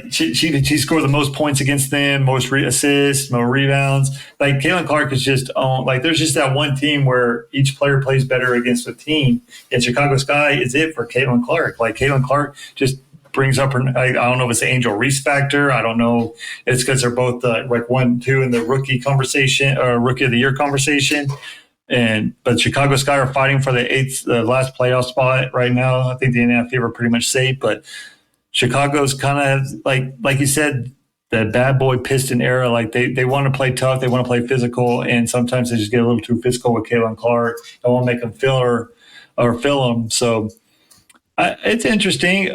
She scored the most points against them, most assists, more rebounds. Caitlin Clark is just on, there's just that one team where each player plays better against the team, and Chicago Sky is it for Caitlin Clark. Caitlin Clark just brings up her. I don't know if it's the Angel Reese factor. I don't know. It's because they're both like 1-2 in the rookie conversation or rookie of the year conversation. But Chicago Sky are fighting for the last playoff spot right now. I think the Indiana Fever are pretty much safe, but Chicago's kind of like you said, the bad boy Piston era. Like they want to play tough, they want to play physical, and sometimes they just get a little too physical with Caitlin Clark. They want to make them feel her or fill them. So it's interesting.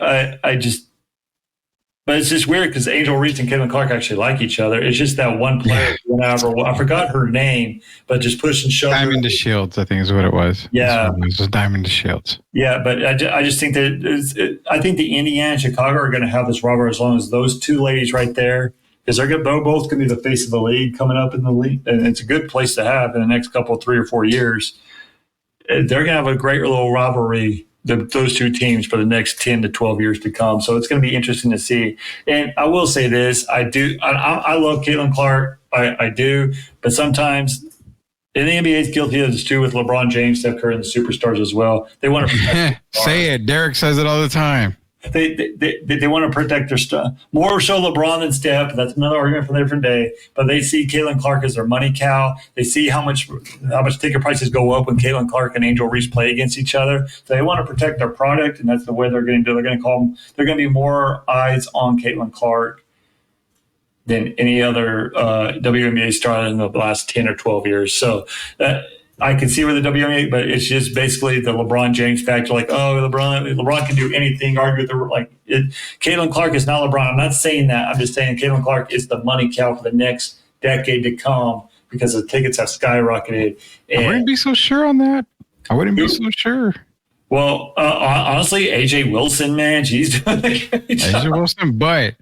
But it's just weird because Angel Reese and Caitlin Clark actually like each other. It's just that one player, I forgot her name, but just push and shove. Diamond to Shields, I think is what it was. Yeah. It was Diamond to Shields. Yeah, but I just think that I think the Indiana and Chicago are going to have this rubber as long as those two ladies right there, because they're both going to be the face of the league coming up in the league. And it's a good place to have in the next 3 or 4 years. They're going to have a great little rivalry, those two teams, for the next 10 to 12 years to come. So it's going to be interesting to see. And I will say this, I love Caitlin Clark. I do. But sometimes, and the NBA is guilty of this too with LeBron James, Steph Curry, and the superstars as well. They want to say it. Derek says it all the time. They want to protect their stuff. More so LeBron than Steph. That's another argument for a different day. But they see Caitlin Clark as their money cow. They see how much ticket prices go up when Caitlin Clark and Angel Reese play against each other. So they want to protect their product, and that's the way they're going to do it. They're going to be more eyes on Caitlin Clark than any other WNBA star in the last 10 or 12 years. So I can see where the WNBA, but it's just basically the LeBron James factor. Like, LeBron can do anything. Argue with Caitlin Clark is not LeBron. I'm not saying that. I'm just saying Caitlin Clark is the money cow for the next decade to come because the tickets have skyrocketed. And I wouldn't be so sure on that. I wouldn't be so sure. Well, honestly, AJ Wilson, man, she's doing a great job. AJ Wilson, but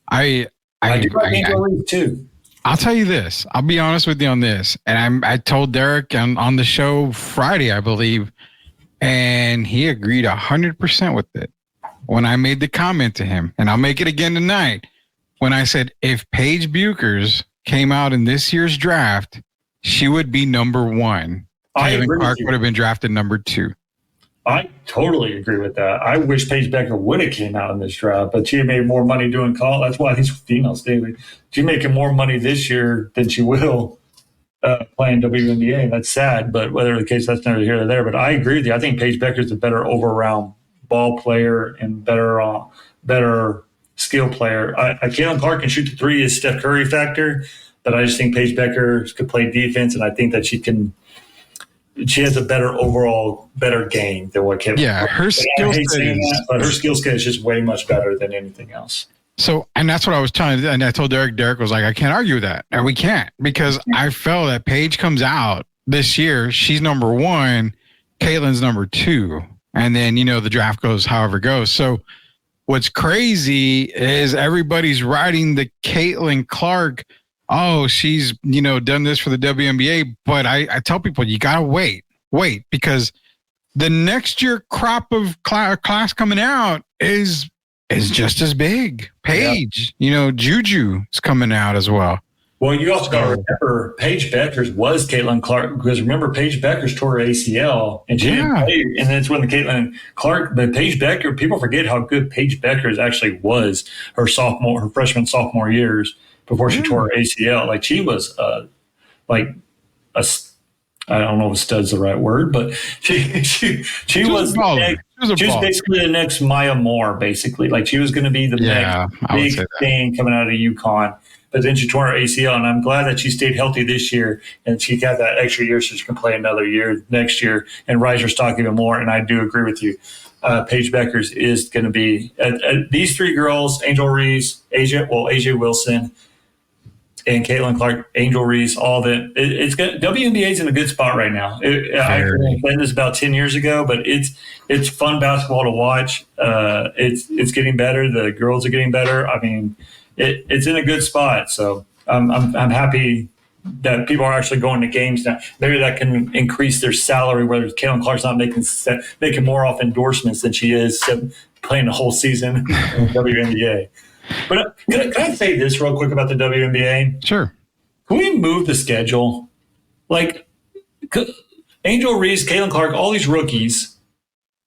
I do like Angel Reese too. I'll tell you this. I'll be honest with you on this. And I told Derek on the show Friday, I believe, and he agreed 100% with it when I made the comment to him. And I'll make it again tonight. When I said, if Paige Buchers came out in this year's draft, she would be number 1. Caitlin Clark would have been drafted number 2. I totally agree with that. I wish Paige Becker would have came out in this draft, but she made more money doing college. That's why these females, David, she's making more money this year than she will playing WNBA. That's sad, but whether the case, that's neither here nor there. But I agree with you. I think Paige Becker is a better over-round ball player and better skill player. Caitlin Clark can shoot the 3 as Steph Curry factor, but I just think Paige Becker could play defense, and I think that she has a better game than what Caitlin. Yeah, her skill set, but her skill set is just way much better than anything else. So, and that's what I was telling, and I told Derek. Derek was like, I can't argue with that, and we can't, because I felt that Paige comes out this year, she's number 1, Caitlin's number 2, and then the draft goes however it goes. So, what's crazy is everybody's riding the Caitlin Clark. Oh, she's, done this for the WNBA. But I tell people, you got to wait, because the next year crop of class coming out is just as big. Paige, Juju is coming out as well. Well, you also got to remember Paige Beckers was Caitlin Clark, because remember Paige Beckers tore her ACL and she didn't play, and that's when the Caitlin Clark. But Paige Becker, people forget how good Paige Beckers actually was her freshman sophomore years before she tore her ACL. Like she was I don't know if stud's the right word, but she was basically the next Maya Moore, basically. Like she was going to be the next big thing coming out of UConn. But then she tore her ACL, and I'm glad that she stayed healthy this year, and she got that extra year so she can play another year next year and rise her stock even more. And I do agree with you. Paige Beckers is going to be these 3 girls: Angel Reese, AJ Wilson, and Caitlin Clark, Angel Reese. All that WNBA's in a good spot right now. I played this about 10 years ago, but it's fun basketball to watch. It's getting better. The girls are getting better. I mean, it's in a good spot. So I'm happy that people are actually going to games now. Maybe that can increase their salary, whether Caitlin Clark's not making more off endorsements than she is playing the whole season in WNBA. But can I say this real quick about the WNBA? Sure. Can we move the schedule? Like Angel Reese, Caitlin Clark, all these rookies,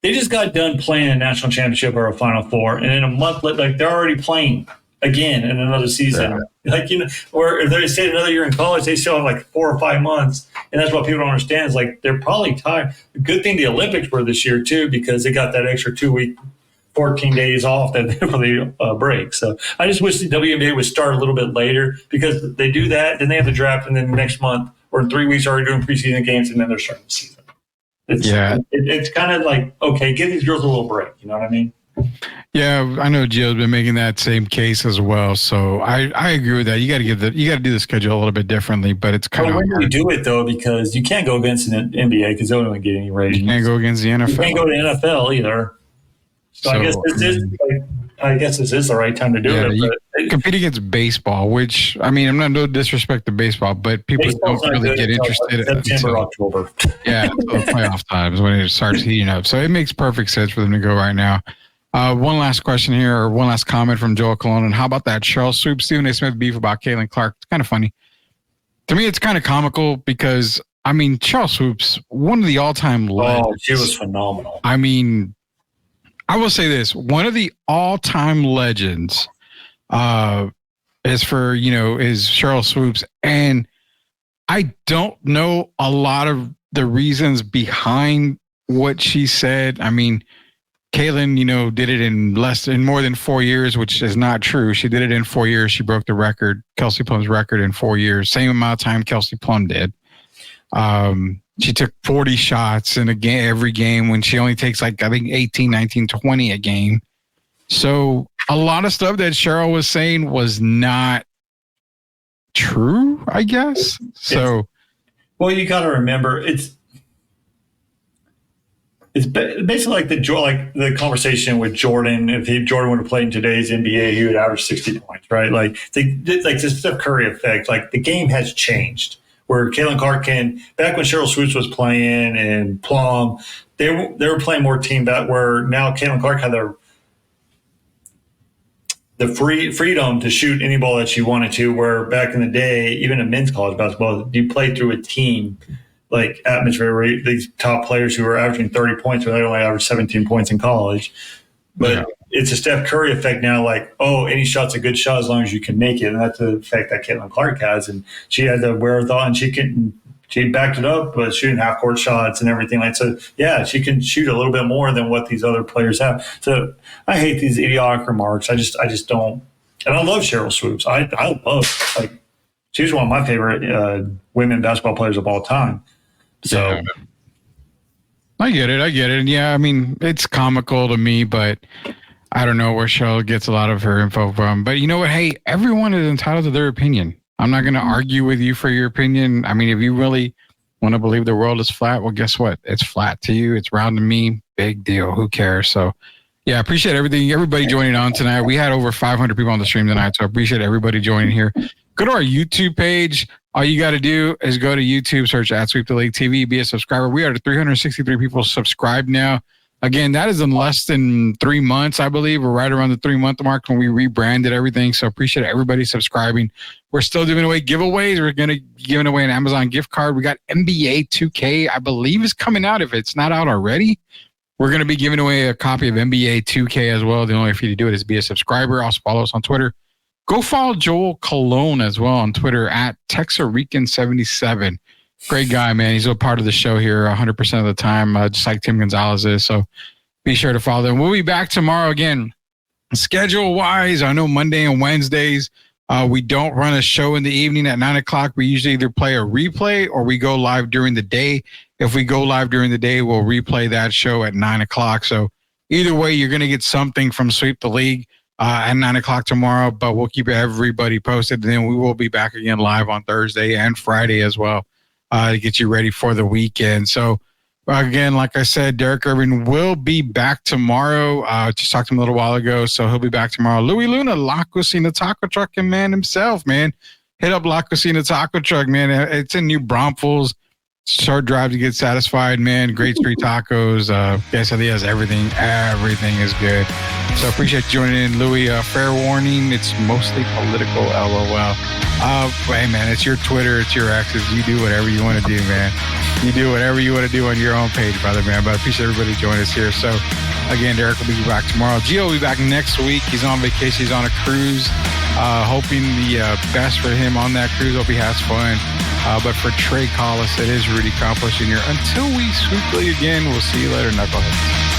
they just got done playing a national championship or a Final Four, and in a month, like they're already playing again in another season. Yeah. Like, you know, or if they stayed another year in college, they still have like 4 or 5 months, and that's what people don't understand. Is like they're probably tired. Good thing the Olympics were this year too, because they got that extra 2-week, 14 days off that for the break. So I just wish the WNBA would start a little bit later, because they do that, then they have the draft, and then next month or in 3 weeks already doing preseason games, and then they're starting the season. It's kind of like, okay, give these girls a little break. You know what I mean? Yeah, I know Gio's been making that same case as well. So I agree with that. You got to do the schedule a little bit differently, but it's kind of hard. You do it though, because you can't go against the NBA because they don't get any ratings. You can't go against the NFL. You can't go to the NFL either. So I guess this is the right time to do it. But compete against baseball, which, I mean, I'm not no disrespect to baseball, but people don't really get interested September, October. Yeah, until the playoff times when it starts heating up. So it makes perfect sense for them to go right now. One last question here, or one last comment from Joel Cologne. And how about that Cheryl Swoop, Stephen A. Smith beef about Caitlin Clark? It's kind of funny. To me, it's kind of comical because, I mean, Cheryl Swoop's one of the all-time legends. Oh, she was phenomenal. I mean, I will say this, one of the all-time legends is Cheryl Swoops. And I don't know a lot of the reasons behind what she said. I mean, Caitlin, did it in more than 4 years, which is not true. She did it in 4 years. She broke the record, Kelsey Plum's record, in 4 years. Same amount of time Kelsey Plum did. She took 40 shots in every game, when she only takes 18, 19, 20 a game. So a lot of stuff that Cheryl was saying was not true, I guess. So, well, you got to remember, it's basically like the conversation with Jordan. If Jordan would have played in today's NBA, he would average 60 points, right? Like the Steph Curry effect. Like the game has changed. Where Caitlin Clark back when Cheryl Swoops was playing and Plum, they were playing more team bat. Where now Caitlin Clark had the freedom to shoot any ball that she wanted to. Where back in the day, even in men's college basketball, you played through a team like atmosphere where these top players who were averaging 30 points, where they only averaged 17 points in college. But it's a Steph Curry effect now, like, oh, any shot's a good shot as long as you can make it. And that's the effect that Caitlin Clark has. And she had the wherewithal, and she backed it up, but shooting half-court shots and everything. So, yeah, she can shoot a little bit more than what these other players have. So I hate these idiotic remarks. I just don't. And I love Cheryl Swoops. I love, she's one of my favorite women basketball players of all time. So. Yeah. I get it. And yeah, I mean, it's comical to me, but I don't know where Cheryl gets a lot of her info from. But you know what? Hey, everyone is entitled to their opinion. I'm not going to argue with you for your opinion. I mean, if you really want to believe the world is flat, well, guess what? It's flat to you. It's round to me. Big deal. Who cares? So, yeah, I appreciate everybody joining on tonight. We had over 500 people on the stream tonight, so I appreciate everybody joining here. Go to our YouTube page. All you got to do is go to YouTube, search @Sweep the League TV, be a subscriber. We are to 363 people subscribed now. Again, that is in less than 3 months, I believe. We're right around the 3-month mark when we rebranded everything. So appreciate everybody subscribing. We're still giving away giveaways. We're going to be giving away an Amazon gift card. We got NBA 2K, I believe, is coming out. If it's not out already, we're going to be giving away a copy of NBA 2K as well. The only way for you to do it is be a subscriber. Also follow us on Twitter. Go follow Joel Cologne as well on Twitter @TexaRican77. Great guy, man. He's a part of the show here 100% of the time, just like Tim Gonzalez is. So be sure to follow them. We'll be back tomorrow again. Schedule-wise, I know Monday and Wednesdays, we don't run a show in the evening at 9 o'clock. We usually either play a replay or we go live during the day. If we go live during the day, we'll replay that show at 9 o'clock. So either way, you're going to get something from Sweep the League at 9 o'clock tomorrow, but we'll keep everybody posted. And then we will be back again live on Thursday and Friday as well to get you ready for the weekend. So again, like I said, Derek Irvin will be back tomorrow. Just talked to him a little while ago, so he'll be back tomorrow. Louis Luna, La Cocina Taco Truck and man himself, man. Hit up La Cocina Taco Truck, man. It's in New Braunfels. short drive to get satisfied, man. Great street tacos, quesadillas, everything. Everything is good. So appreciate you joining in, Louis. Fair warning, it's mostly political, LOL. Hey, man, it's your Twitter, it's your X's. You do whatever you want to do, man. You do whatever you want to do on your own page, brother, man. But I appreciate everybody joining us here. So, again, Derek will be back tomorrow. Gio will be back next week. He's on vacation. He's on a cruise. Hoping the best for him on that cruise. Hope he has fun. But for Trey Collis, it is Rudy Campos Jr. Until we speak again, we'll see you later, knuckleheads.